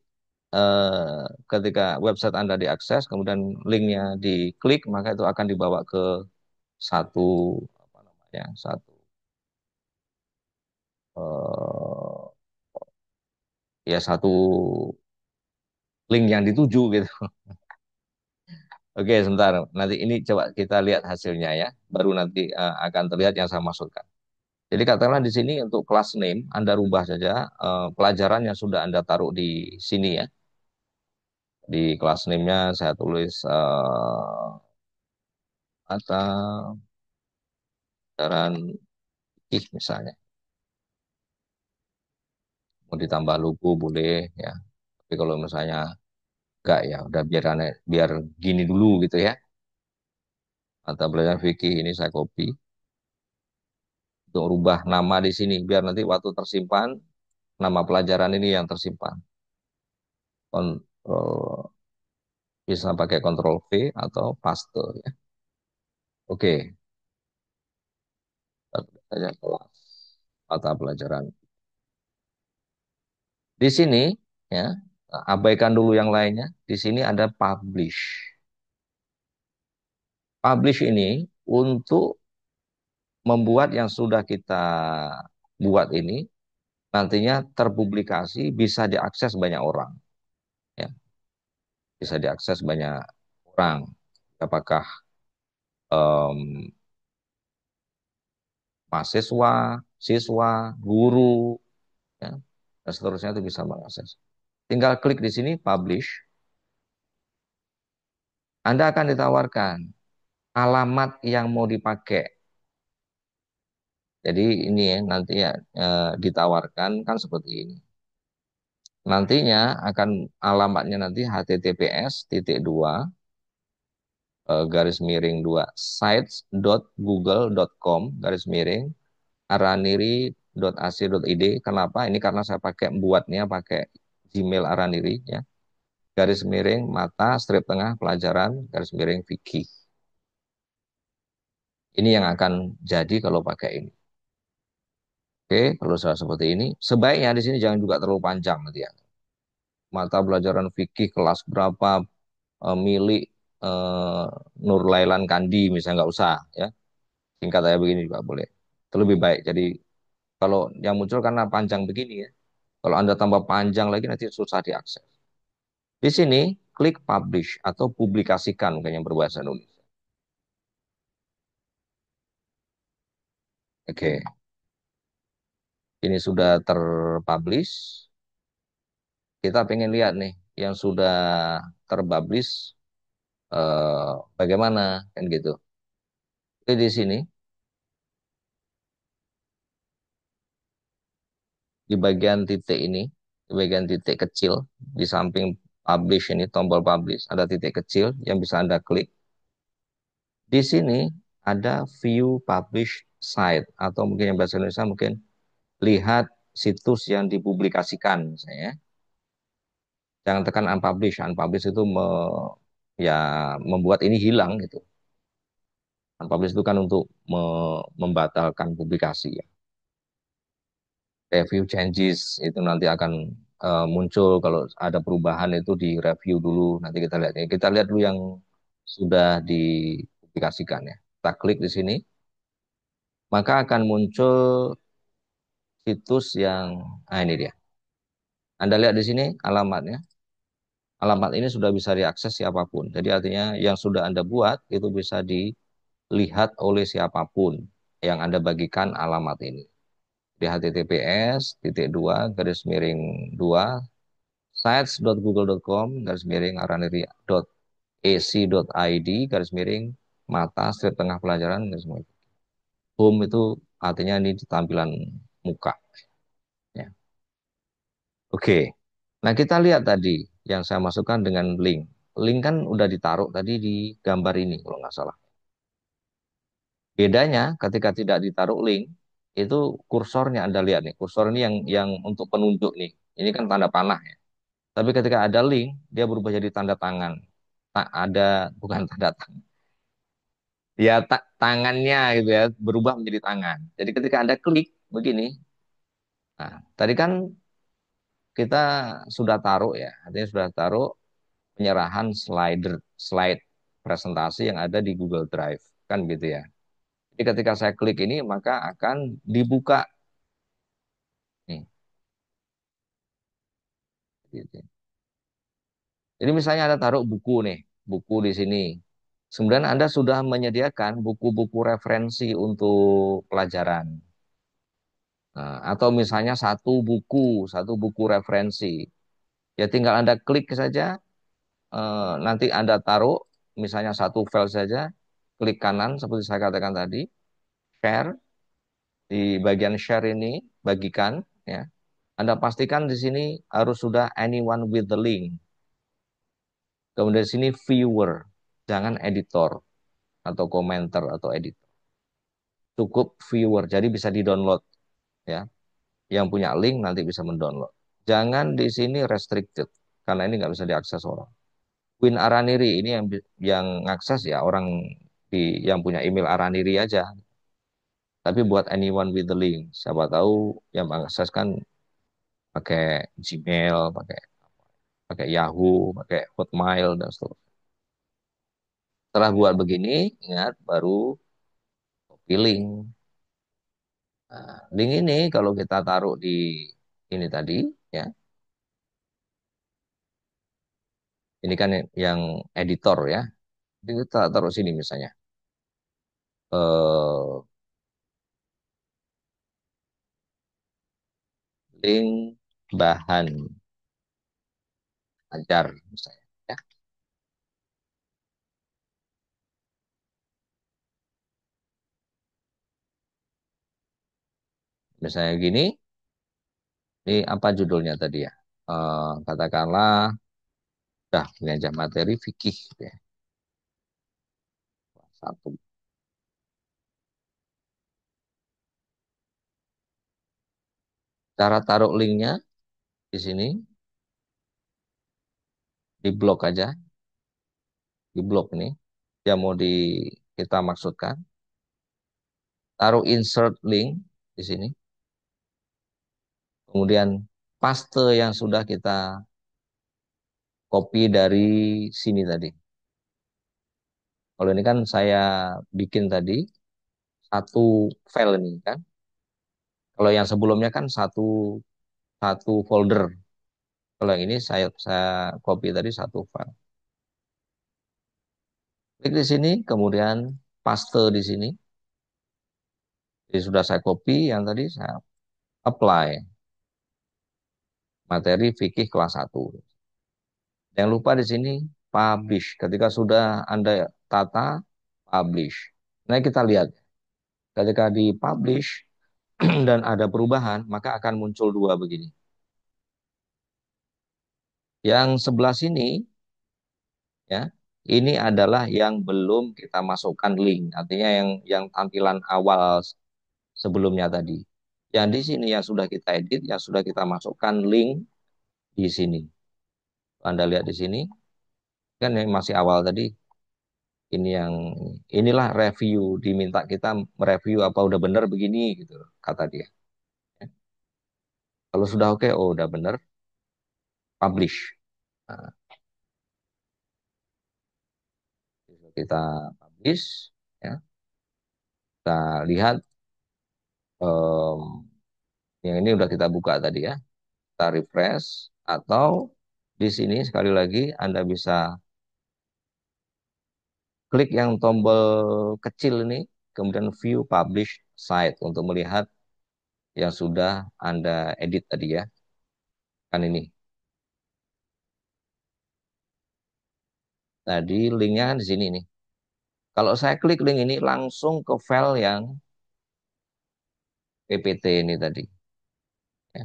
ketika website Anda diakses, kemudian linknya diklik, maka itu akan dibawa ke satu apa namanya, satu eh, ya satu link yang dituju gitu. Oke, sebentar. Nanti ini coba kita lihat hasilnya ya. Baru nanti akan terlihat yang saya maksudkan. Jadi katakanlah di sini untuk kelas name Anda rubah saja pelajaran yang sudah Anda taruh di sini ya. Di kelas name-nya saya tulis mata pelajaran ih misalnya. Mau ditambah logo boleh ya. Tapi kalau misalnya enggak ya udah biar aneh, biar gini dulu gitu ya. Mata pelajaran fikih ini saya copy untuk rubah nama di sini biar nanti waktu tersimpan nama pelajaran ini yang tersimpan. Kontrol, bisa pakai Ctrl V atau paste ya. Oke, saja kelas mata pelajaran. Di sini ya, abaikan dulu yang lainnya. Di sini ada publish. Publish ini untuk membuat yang sudah kita buat ini nantinya terpublikasi bisa diakses banyak orang ya, bisa diakses banyak orang. Apakah em, mahasiswa, siswa, guru ya, dan seterusnya itu bisa mengakses. Tinggal klik di sini publish, Anda akan ditawarkan alamat yang mau dipakai. Jadi ini ya nanti ya ditawarkan kan seperti ini. Nantinya akan alamatnya nanti https titik dua garis miring dua sites.google.com garis miring araniri.ac.id. Kenapa? Ini karena saya pakai buatnya pakai Gmail Araniri ya. Garis miring mata strip tengah pelajaran garis miring fikih. Ini yang akan jadi kalau pakai ini. Oke, kalau sudah seperti ini, sebaiknya di sini jangan juga terlalu panjang nanti ya. Mata pelajaran fikih kelas berapa milik eh, Nur Lailan Kandi misalnya nggak usah ya. Singkat aja begini juga boleh. Itu lebih baik. Jadi kalau yang muncul karena panjang begini ya. Kalau Anda tambah panjang lagi nanti susah diakses. Di sini klik publish atau publikasikan mungkin yang berbahasa Indonesia. Oke, ini sudah terpublish. Kita pengen lihat nih yang sudah terpublish bagaimana kan gitu. Oke, di sini di bagian titik ini, di bagian titik kecil di samping publish ini tombol publish ada titik kecil yang bisa Anda klik. Di sini ada view publish site atau mungkin yang bahasa Indonesia mungkin lihat situs yang dipublikasikan misalnya. Jangan tekan unpublish. Unpublish itu ya membuat ini hilang gitu. Unpublish itu kan untuk membatalkan publikasi ya. Review changes itu nanti akan muncul kalau ada perubahan itu di review dulu. Nanti kita lihat. Kita lihat dulu yang sudah dipublikasikan ya. Kita klik di sini, maka akan muncul situs yang, nah ini dia. Anda lihat di sini alamatnya. Alamat ini sudah bisa diakses siapapun. Jadi artinya yang sudah Anda buat itu bisa dilihat oleh siapapun yang Anda bagikan alamat ini. Di https titik dua garis miring dua sites.google.com garis miring araniri.ac.id garis miring mata strip tengah pelajaran garis miring. Home itu artinya ini di tampilan muka. Ya. Oke. Nah, kita lihat tadi yang saya masukkan dengan link. Link kan udah ditaruh tadi di gambar ini kalau nggak salah. Bedanya ketika tidak ditaruh link, itu kursornya Anda lihat nih. Kursor ini yang untuk penunjuk nih. Ini kan tanda panah ya. Tapi ketika ada link, dia berubah jadi tanda tangan. Tak ada, bukan tanda tangan. Ya, tangannya gitu ya, berubah menjadi tangan. Jadi ketika Anda klik begini, nah, tadi kan kita sudah taruh ya, artinya sudah taruh penyerahan slide presentasi yang ada di Google Drive kan gitu ya. Jadi ketika saya klik ini maka akan dibuka nih Gitu. Jadi misalnya ada taruh buku nih, buku di sini. Kemudian Anda sudah menyediakan buku-buku referensi untuk pelajaran. Nah, atau misalnya satu buku referensi. Ya tinggal Anda klik saja, nanti Anda taruh misalnya satu file saja, klik kanan seperti saya katakan tadi, share. Di bagian share ini, bagikan, ya. Anda pastikan di sini harus sudah anyone with the link. Kemudian di sini viewer, jangan editor atau komentar atau editor. Cukup viewer, jadi bisa di-download, ya. Yang punya link nanti bisa mendownload. Jangan di sini restricted, karena ini nggak bisa diakses orang. Win Araniri ini yang ngakses ya orang yang punya email Araniri aja. Tapi buat anyone with the link, siapa tahu yang mengakses kan pakai Gmail, pakai pakai Yahoo, pakai Hotmail dan seterusnya. Setelah buat begini, ingat baru copy link. Nah, link ini kalau kita taruh di ini tadi, ya, ini kan yang editor ya. Jadi kita taruh sini misalnya. Eh, link bahan ajar misalnya. Ya. Misalnya gini, ini apa judulnya tadi ya? Katakanlah, dah ini aja materi fikih ya. Satu. Cara taruh linknya di sini, di blok aja, di blok ini. Yang mau kita maksudkan. Taruh insert link di sini. Kemudian paste yang sudah kita copy dari sini tadi. Kalau ini kan saya bikin tadi satu file ini kan. Kalau yang sebelumnya kan satu satu folder. Kalau yang ini saya copy tadi satu file. Klik di sini, kemudian paste di sini. Jadi sudah saya copy yang tadi saya apply materi fikih kelas satu. Jangan lupa di sini publish. Ketika sudah Anda tata, publish. Nah, kita lihat ketika di publish dan ada perubahan, maka akan muncul dua begini. Yang sebelah sini, ya, ini adalah yang belum kita masukkan link. Artinya yang tampilan awal sebelumnya tadi. Yang di sini yang sudah kita edit, yang sudah kita masukkan link di sini. Anda lihat di sini, kan yang masih awal tadi. Ini yang inilah review, diminta kita mereview apa udah benar begini gitu kata dia. Kalau sudah oke, oh udah benar, publish. Nah, kita publish, ya. Kita lihat em, yang ini udah kita buka tadi ya. Kita refresh atau di sini sekali lagi Anda bisa klik yang tombol kecil ini, kemudian view publish site untuk melihat yang sudah Anda edit tadi ya. Kan ini. Tadi linknya kan di sini nih. Kalau saya klik link ini langsung ke file yang PPT ini tadi. Ya.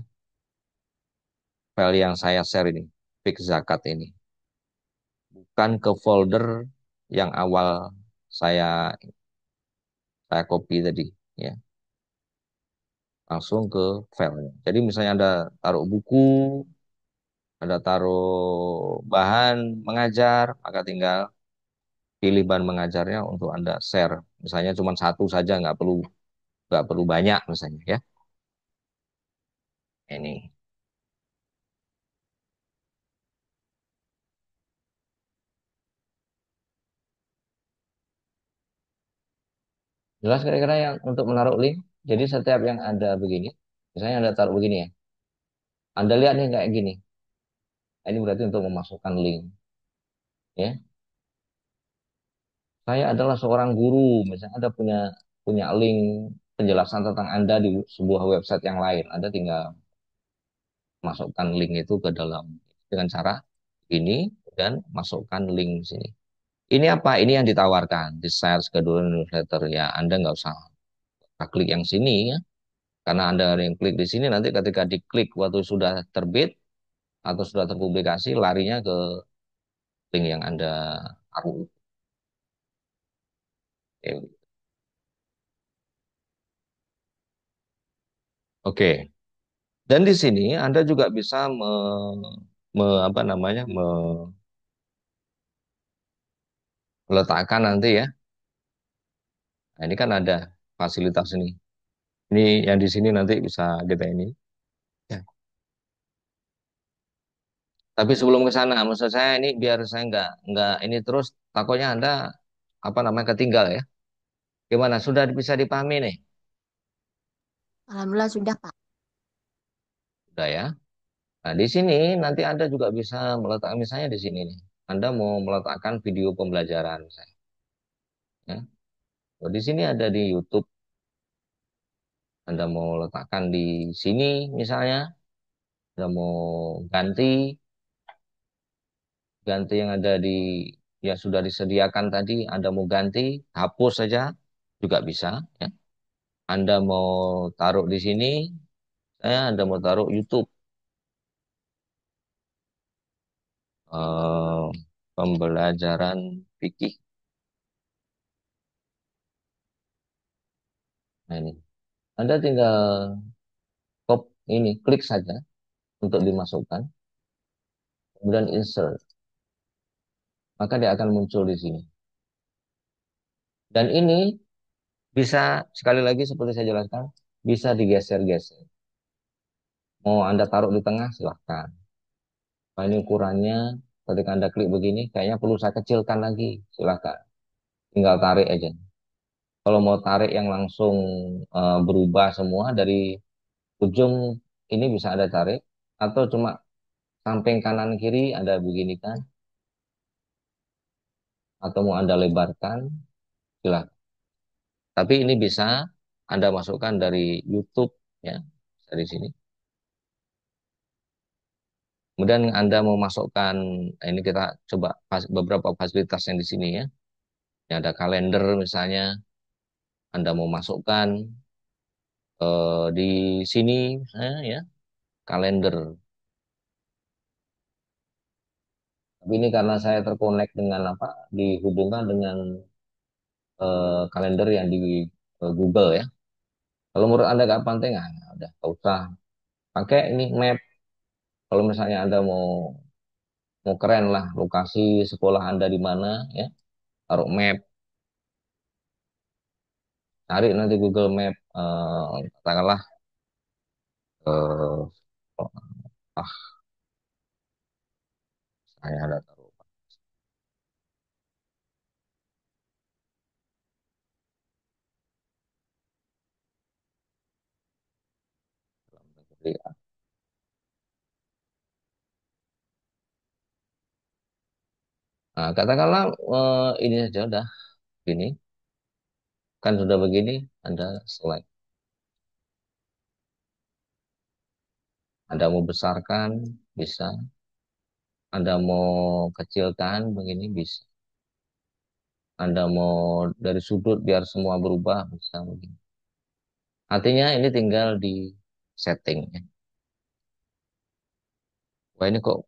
File yang saya share ini. Fix zakat ini. Bukan ke folder yang awal saya saya copy tadi. Ya. Langsung ke file. Jadi misalnya ada taruh buku, ada taruh bahan mengajar, maka tinggal pilih bahan mengajarnya untuk Anda share. Misalnya cuma satu saja, nggak perlu banyak misalnya ya. Ini. Jelas kira-kira yang untuk menaruh link. Jadi setiap yang ada begini, misalnya Anda taruh begini ya. Anda lihat nih kayak gini. Ini berarti untuk memasukkan link. Ya, saya adalah seorang guru, misalnya Anda punya punya link penjelasan tentang Anda di sebuah website yang lain. Anda tinggal masukkan link itu ke dalam dengan cara ini dan masukkan link sini. Ini apa? Ini yang ditawarkan di share schedule newsletter ya. Anda nggak usah klik yang sini ya. Karena Anda yang klik di sini nanti ketika diklik waktu sudah terbit atau sudah terpublikasi larinya ke link yang Anda taruh. Oke. Dan di sini Anda juga bisa apa namanya meletakkan nanti ya. Nah, ini kan ada fasilitas ini. Ini yang di sini nanti bisa kita ini. Ya. Tapi sebelum ke sana, maksud saya ini biar saya nggak ini terus takutnya Anda apa namanya ketinggal ya. Gimana? Sudah bisa dipahami nih? Alhamdulillah sudah, Pak. Sudah ya. Nah, di sini nanti Anda juga bisa meletakkan misalnya di sini nih. Anda mau meletakkan video pembelajaran saya. Ya. Oh, di sini ada di YouTube. Anda mau letakkan di sini misalnya. Anda mau ganti ganti yang ada di yang sudah disediakan tadi. Anda mau ganti, hapus saja juga bisa. Ya. Anda mau taruh di sini, Anda mau taruh YouTube eh, pembelajaran fikih. Nah, ini. Anda tinggal ini klik saja untuk dimasukkan, kemudian insert, maka dia akan muncul di sini. Dan ini bisa sekali lagi seperti saya jelaskan, bisa digeser-geser. Mau Anda taruh di tengah, silahkan. Nah, ini ukurannya, ketika Anda klik begini, kayaknya perlu saya kecilkan lagi, silahkan. Tinggal tarik aja. Kalau mau tarik yang langsung berubah semua dari ujung ini bisa Anda tarik, atau cuma samping kanan kiri Anda beginikan, atau mau Anda lebarkan, silahkan. Tapi ini bisa Anda masukkan dari YouTube ya, dari sini. Kemudian Anda mau masukkan, nah ini kita coba beberapa fasilitas yang di sini ya. Ini ada kalender misalnya, Anda mau masukkan di sini misalnya ya, kalender. Tapi ini karena saya terkonek dengan apa, dihubungkan dengan kalender yang di Google ya. Kalau menurut Anda nggak penting, udah nggak usah. Pakai ini map. Kalau misalnya Anda mau mau keren lah lokasi sekolah Anda di mana ya, taruh map, cari nanti Google Map katakanlah eh ah saya ada taruh dalam negeri. Nah, katakanlah ini saja udah gini, kan sudah begini, Anda select. Anda mau besarkan bisa, Anda mau kecilkan begini bisa. Anda mau dari sudut biar semua berubah bisa begini. Artinya ini tinggal di setting ya. Wah ini kok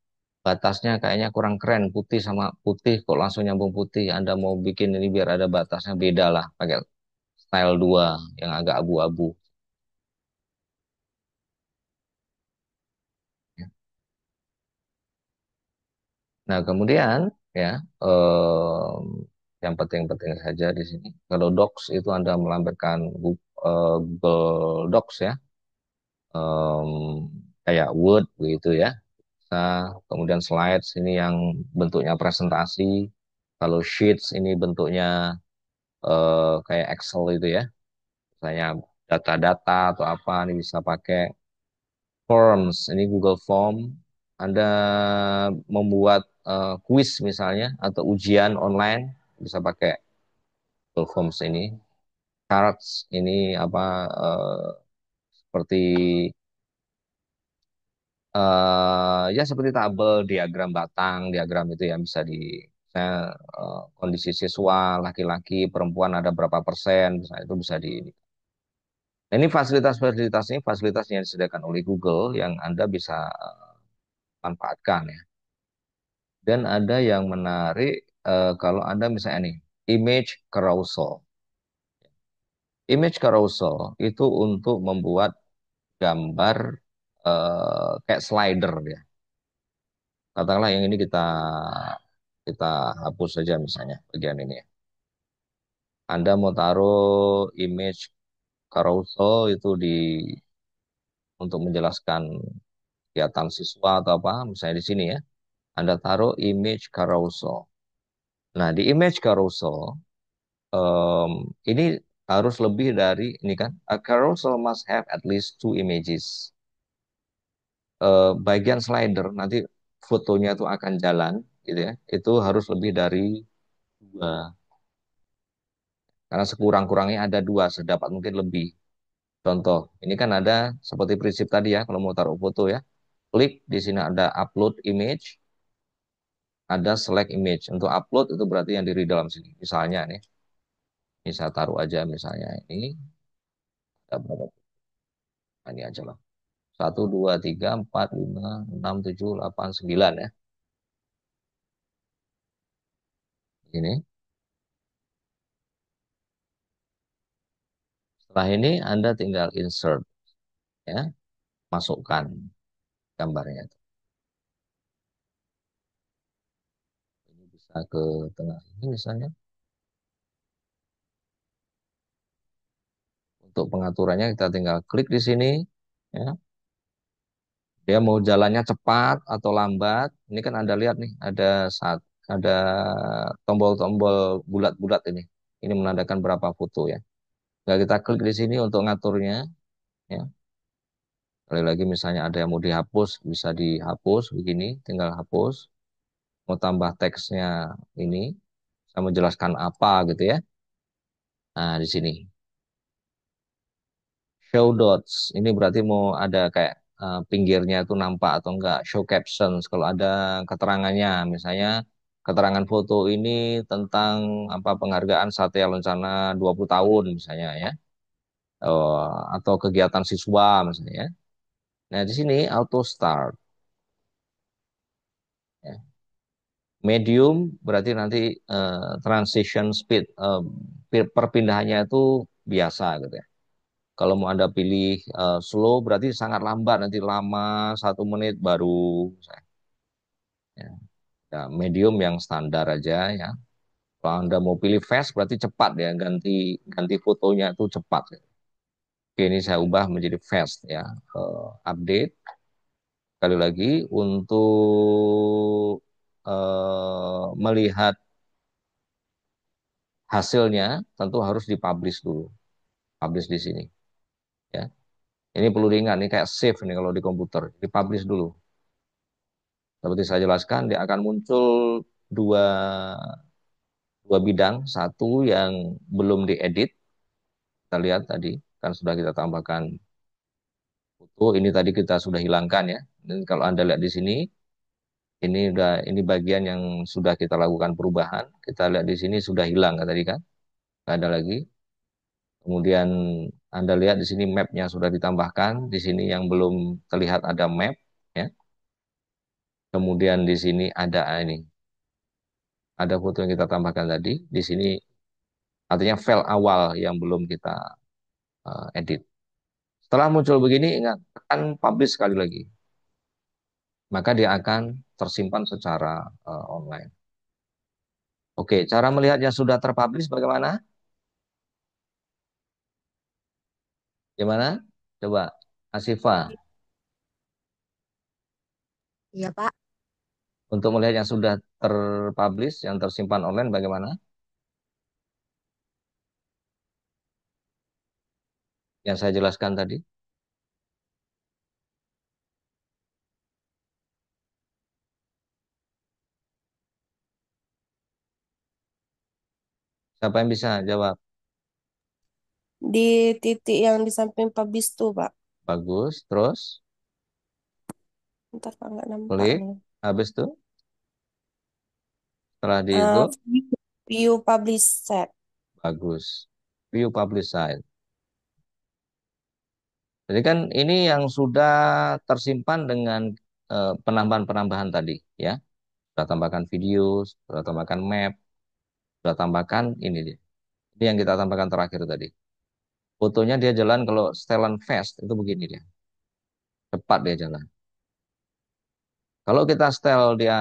batasnya kayaknya kurang keren, putih sama putih kok langsung nyambung putih. Anda mau bikin ini biar ada batasnya beda lah, pakai style 2 yang agak abu-abu. Ya. Nah kemudian ya yang penting-penting saja di sini. Kalau Docs itu Anda melampirkan Google Docs ya, Em, kayak Word begitu ya. Nah, kemudian slides ini yang bentuknya presentasi. Kalau Sheets ini bentuknya kayak Excel itu ya. Misalnya data-data atau apa ini bisa pakai Forms, ini Google Form. Anda membuat kuis misalnya atau ujian online bisa pakai Google Forms ini. Charts ini apa seperti ya seperti tabel, diagram batang, diagram itu yang bisa di saya kondisi siswa laki-laki, perempuan ada berapa persen, misalnya itu bisa di. Nah, ini fasilitas-fasilitas ini fasilitas yang disediakan oleh Google yang Anda bisa manfaatkan ya. Dan ada yang menarik kalau Anda misalnya nih, image carousel. Image carousel itu untuk membuat gambar kayak slider ya. Katakanlah yang ini kita kita hapus saja misalnya bagian ini ya. Anda mau taruh image carousel itu di untuk menjelaskan kegiatan siswa atau apa, misalnya di sini ya. Anda taruh image carousel. Nah, di image carousel ini harus lebih dari ini kan. A carousel must have at least two images. Bagian slider nanti fotonya itu akan jalan gitu ya. Itu harus lebih dari dua. Karena sekurang-kurangnya ada dua, sedapat mungkin lebih. Contoh, ini kan ada seperti prinsip tadi ya, kalau mau taruh foto ya. Klik, di sini ada upload image, ada select image. Untuk upload itu berarti yang diri dalam sini. Misalnya nih, ini saya taruh aja misalnya ini, ada berapa? Nah, ini aja lah. 1, 2, 3, 4, 5, 6, 7, 8, 9 ya. Ini. Setelah ini Anda tinggal insert ya, masukkan gambarnya. Ini bisa ke tengah ini misalnya. Untuk pengaturannya kita tinggal klik di sini ya. Dia mau jalannya cepat atau lambat. Ini kan Anda lihat nih, ada tombol-tombol bulat-bulat ini. Ini menandakan berapa foto ya. Nah, kita klik di sini untuk ngaturnya ya. Sekali lagi misalnya ada yang mau dihapus, bisa dihapus begini, tinggal hapus. Mau tambah teksnya ini, saya menjelaskan apa gitu ya. Nah, di sini. Show dots. Ini berarti mau ada kayak pinggirnya itu nampak atau enggak. Show captions. Kalau ada keterangannya, misalnya keterangan foto ini tentang apa penghargaan Satya Lencana 20 tahun misalnya ya. Atau kegiatan siswa misalnya ya. Nah, di sini auto start ya. Medium berarti nanti transition speed perpindahannya itu biasa gitu ya. Kalau mau Anda pilih slow berarti sangat lambat, nanti lama 1 menit baru. Ya, ya, medium yang standar aja ya. Kalau Anda mau pilih fast berarti cepat ya, ganti ganti fotonya itu cepat. Oke, ini saya ubah menjadi fast ya. Update sekali lagi untuk melihat hasilnya tentu harus dipublish dulu, publish di sini ya. Ini perlu diingat nih kayak save nih kalau di komputer, dipublish dulu. Seperti saya jelaskan, dia akan muncul dua, dua bidang. Satu yang belum diedit, kita lihat tadi, kan sudah kita tambahkan foto. Ini tadi kita sudah hilangkan ya. Dan kalau Anda lihat di sini, ini bagian yang sudah kita lakukan perubahan. Kita lihat di sini sudah hilang kan tadi kan, nggak ada lagi. Kemudian Anda lihat di sini mapnya sudah ditambahkan. Di sini yang belum terlihat ada map ya. Kemudian di sini ada ini, ada foto yang kita tambahkan tadi. Di sini artinya file awal yang belum kita edit. Setelah muncul begini, ingat, tekan publish sekali lagi. Maka dia akan tersimpan secara online. Oke, cara melihatnya sudah terpublish bagaimana? Gimana? Coba, Asifa. Iya, Pak. Untuk melihat yang sudah terpublish, yang tersimpan online bagaimana? Yang saya jelaskan tadi. Siapa yang bisa jawab? Di titik yang di samping publish tuh, Pak. Bagus. Terus Ntar Pak nggak nampak klik. nih. Habis itu setelah di itu Eh, view publish set. bagus. View publish site. Jadi kan ini yang sudah tersimpan dengan penambahan-penambahan tadi, ya. Sudah tambahkan video, sudah tambahkan map, sudah tambahkan ini dia. Ini yang kita tambahkan terakhir tadi. Fotonya dia jalan kalau setelan fast itu begini dia. Cepat dia jalan. Kalau kita setel dia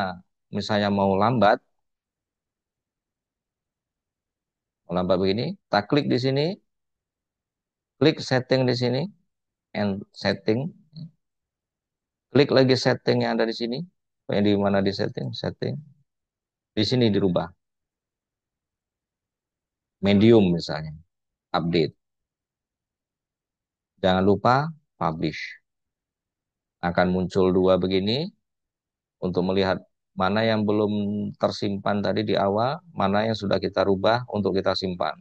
misalnya mau lambat begini, kita klik di sini, klik setting di sini, and setting, klik lagi setting yang ada di sini, yang di mana di setting, setting, di sini dirubah, medium misalnya, update. Jangan lupa publish. Akan muncul dua begini untuk melihat mana yang belum tersimpan tadi di awal, mana yang sudah kita rubah untuk kita simpan.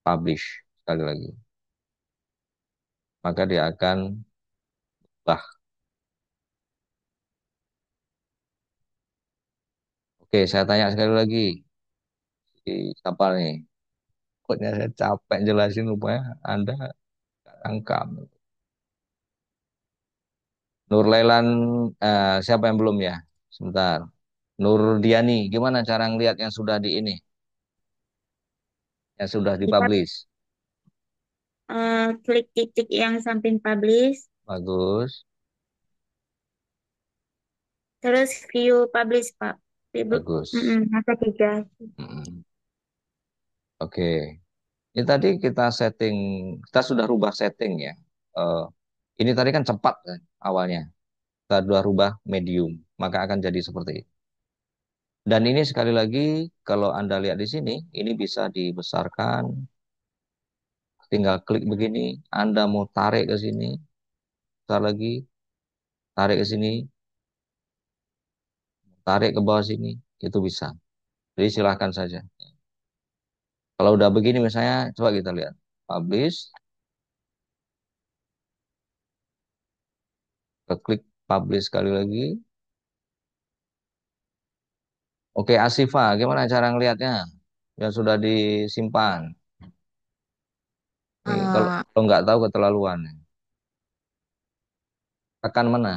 Publish sekali lagi. Maka dia akan bah. Oke, saya tanya sekali lagi. Si siapa nih? Pokoknya saya capek jelasin rupanya Anda nggak tangkap. Nurlailan, siapa yang belum ya? Sebentar. Nur Diani, gimana cara ngelihat yang sudah di ini, yang sudah Kita dipublish? klik titik yang samping publish, Bagus, terus view publish, Pak. bagus. Masa tiga. Mm-mm. Oke, ini tadi kita setting, kita sudah rubah setting ya. Eh, ini tadi kan cepat kan awalnya. Kita sudah rubah medium, maka akan jadi seperti ini. Dan ini sekali lagi, kalau Anda lihat di sini, ini bisa dibesarkan. Tinggal klik begini, Anda mau tarik ke sini, besar lagi, tarik ke sini, tarik ke bawah sini, itu bisa. Jadi silahkan saja. Kalau udah begini misalnya, coba kita lihat. Publish, kita klik publish sekali lagi. Oke, Asifa, gimana cara ngelihatnya? Yang sudah disimpan. Ini kalau, Eh, kalau nggak tahu keterlaluan. Tekan mana?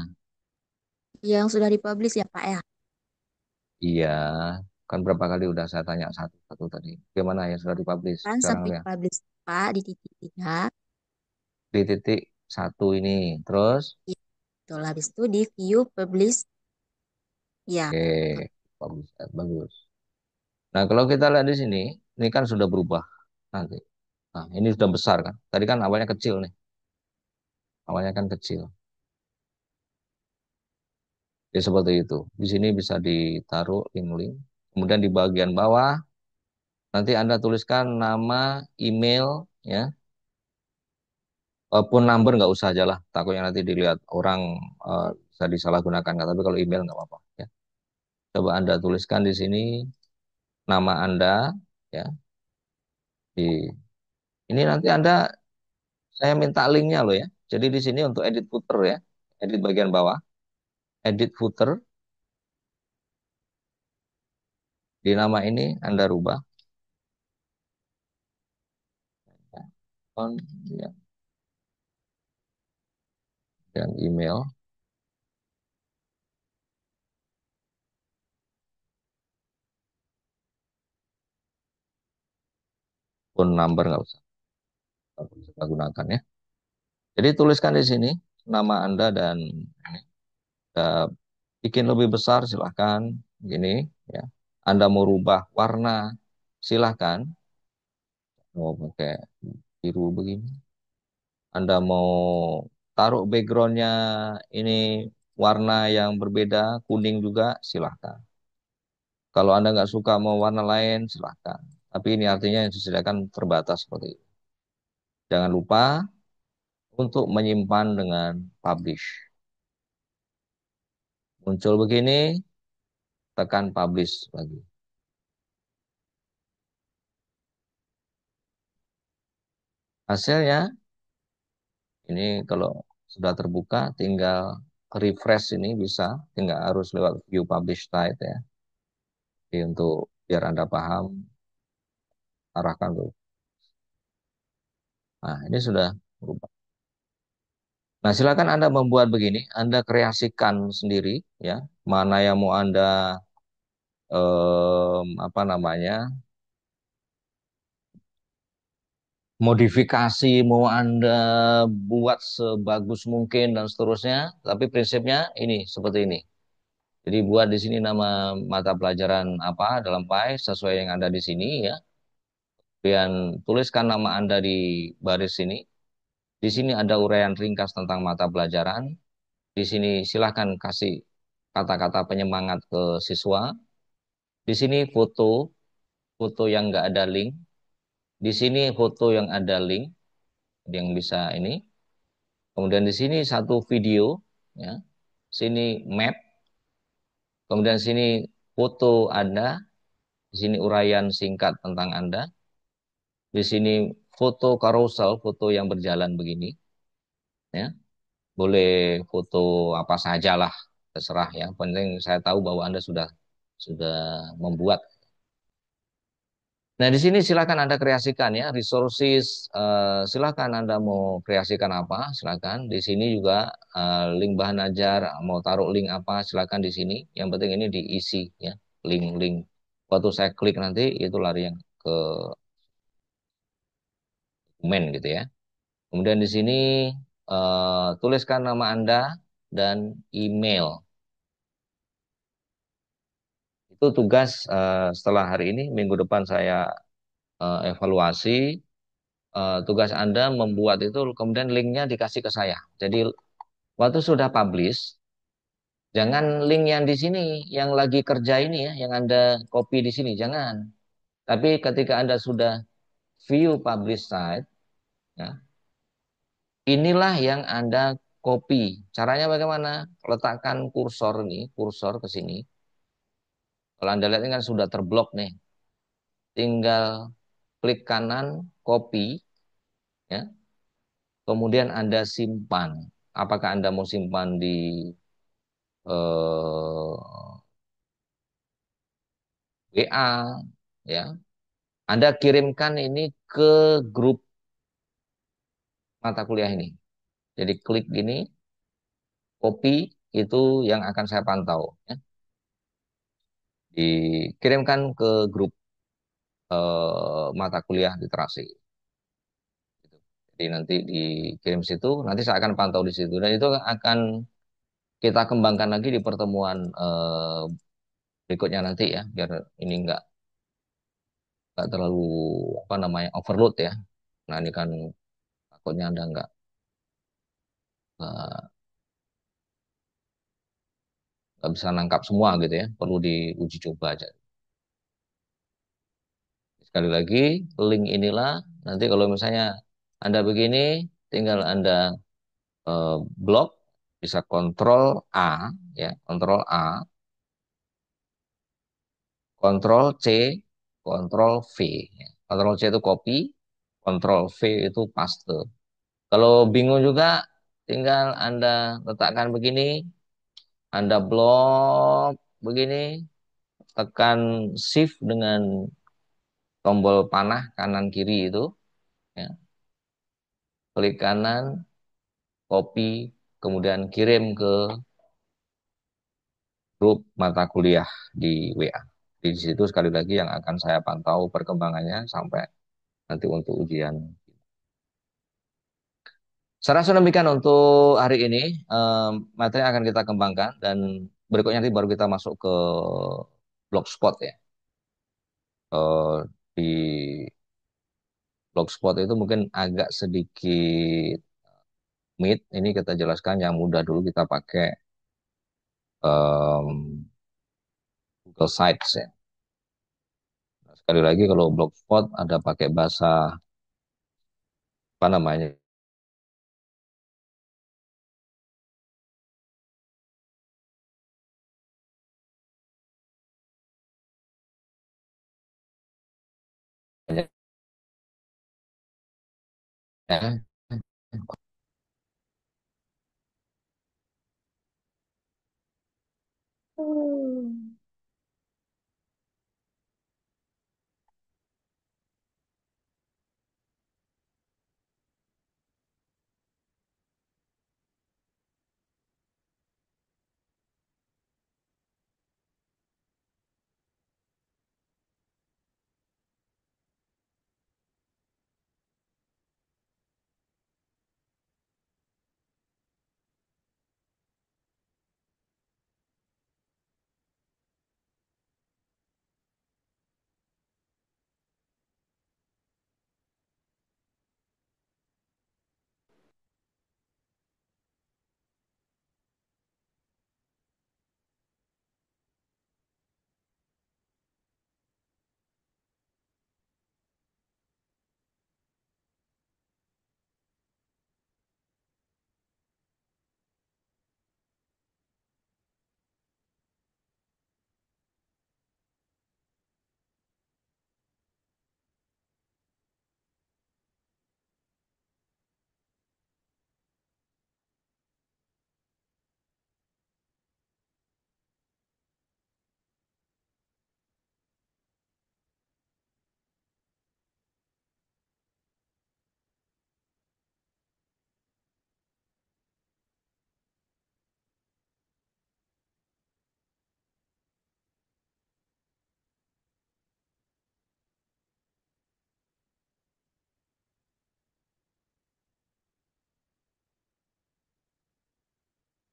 yang sudah dipublish ya Pak ya. Iya, kan berapa kali udah saya tanya satu-satu tadi. Gimana yang sudah dipublish? Kan Sekarang samping lihat. publish Pak di titik tiga. Di titik satu ini. Terus, Ya, betul. Habis itu di view publish. Ya, betul. oke, publish, bagus. Nah, kalau kita lihat di sini, ini kan sudah berubah nanti. Nah, ini sudah besar kan. Tadi kan awalnya kecil nih. Awalnya kan kecil. Ya seperti itu. Di sini bisa ditaruh link-link. Kemudian di bagian bawah nanti Anda tuliskan nama, email, ya. Phone number nggak usah aja lah. Takutnya nanti dilihat orang, bisa disalahgunakan. Tapi kalau email nggak apa-apa. Ya. Coba Anda tuliskan di sini nama Anda, ya. Di ini nanti saya minta linknya loh ya. Jadi di sini untuk edit footer ya, edit bagian bawah, edit footer di nama ini Anda rubah, ya. Ya, dan email, phone number nggak usah kita gunakan ya. Jadi tuliskan di sini nama Anda dan ini. Eh, bikin lebih besar silahkan, gini ya. Anda mau rubah warna silahkan, mau pakai biru begini. Anda mau taruh backgroundnya ini warna yang berbeda, kuning juga silahkan. Kalau Anda nggak suka mau warna lain silahkan. Tapi ini artinya yang disediakan terbatas seperti itu. Jangan lupa untuk menyimpan dengan publish. Muncul begini, tekan publish lagi. Hasilnya ini kalau sudah terbuka tinggal refresh ini bisa, tinggal harus lewat view publish site ya. Jadi untuk biar Anda paham, arahkan tuh. Nah, ini sudah berubah. Nah, silakan Anda membuat begini, Anda kreasikan sendiri ya, mana yang mau Anda apa namanya? Modifikasi, mau Anda buat sebagus mungkin dan seterusnya, tapi prinsipnya ini seperti ini. Jadi buat di sini nama mata pelajaran apa dalam PAI sesuai yang ada di sini ya. Kemudian tuliskan nama Anda di baris sini. Di sini ada uraian ringkas tentang mata pelajaran. Di sini silahkan kasih kata-kata penyemangat ke siswa. Di sini foto, foto yang nggak ada link. Di sini foto yang ada link, yang bisa ini. Kemudian di sini satu video, ya. Sini map. Kemudian sini foto Anda. Di sini uraian singkat tentang Anda. Di sini foto carousel, foto yang berjalan begini, ya. Boleh foto apa saja lah, terserah ya. Penting saya tahu bahwa Anda sudah membuat. Nah, di sini silakan Anda kreasikan ya, resources, silakan Anda mau kreasikan apa, silakan. Di sini juga link bahan ajar, mau taruh link apa, silakan di sini. Yang penting ini diisi ya, link-link. Waktu saya klik nanti itu lari yang ke dokumen gitu ya. Kemudian di sini tuliskan nama Anda dan email. Itu tugas setelah hari ini, minggu depan saya evaluasi. Tugas Anda membuat itu, kemudian linknya dikasih ke saya. Jadi waktu sudah publish, jangan link yang di sini, yang lagi kerja ini ya, yang Anda copy di sini, jangan. Tapi ketika Anda sudah view publish site, ya, inilah yang Anda copy. Caranya bagaimana? Letakkan kursor nih, kursor ke sini. Kalau Anda lihat ini kan sudah terblok nih. Tinggal klik kanan, copy, ya. Kemudian Anda simpan. Apakah Anda mau simpan di WA, ya. Anda kirimkan ini ke grup mata kuliah ini. Jadi klik gini, copy itu yang akan saya pantau. Ya. Dikirimkan ke grup mata kuliah literasi. Gitu. Jadi nanti dikirim situ, nanti saya akan pantau di situ. Dan itu akan kita kembangkan lagi di pertemuan berikutnya nanti ya, biar ini nggak terlalu apa namanya overload ya. Nah ini kan takutnya Anda nggak bisa nangkap semua gitu ya, perlu diuji coba aja. Sekali lagi, link inilah nanti kalau misalnya Anda begini, tinggal Anda blok, bisa kontrol A, ya, kontrol A, kontrol C, kontrol V. Ya. Kontrol C itu copy, kontrol V itu paste. Kalau bingung juga, tinggal Anda letakkan begini, Anda blok begini, tekan shift dengan tombol panah kanan kiri itu, ya. Klik kanan, copy, kemudian kirim ke grup mata kuliah di WA. Di situ sekali lagi yang akan saya pantau perkembangannya sampai nanti untuk ujian. Saya rasa demikian untuk hari ini. Materi akan kita kembangkan dan berikutnya nanti baru kita masuk ke blogspot ya. Di blogspot itu mungkin agak sedikit ini kita jelaskan yang mudah dulu kita pakai Google Sites ya. Nah, sekali lagi kalau blogspot ada pakai bahasa apa namanya Ya.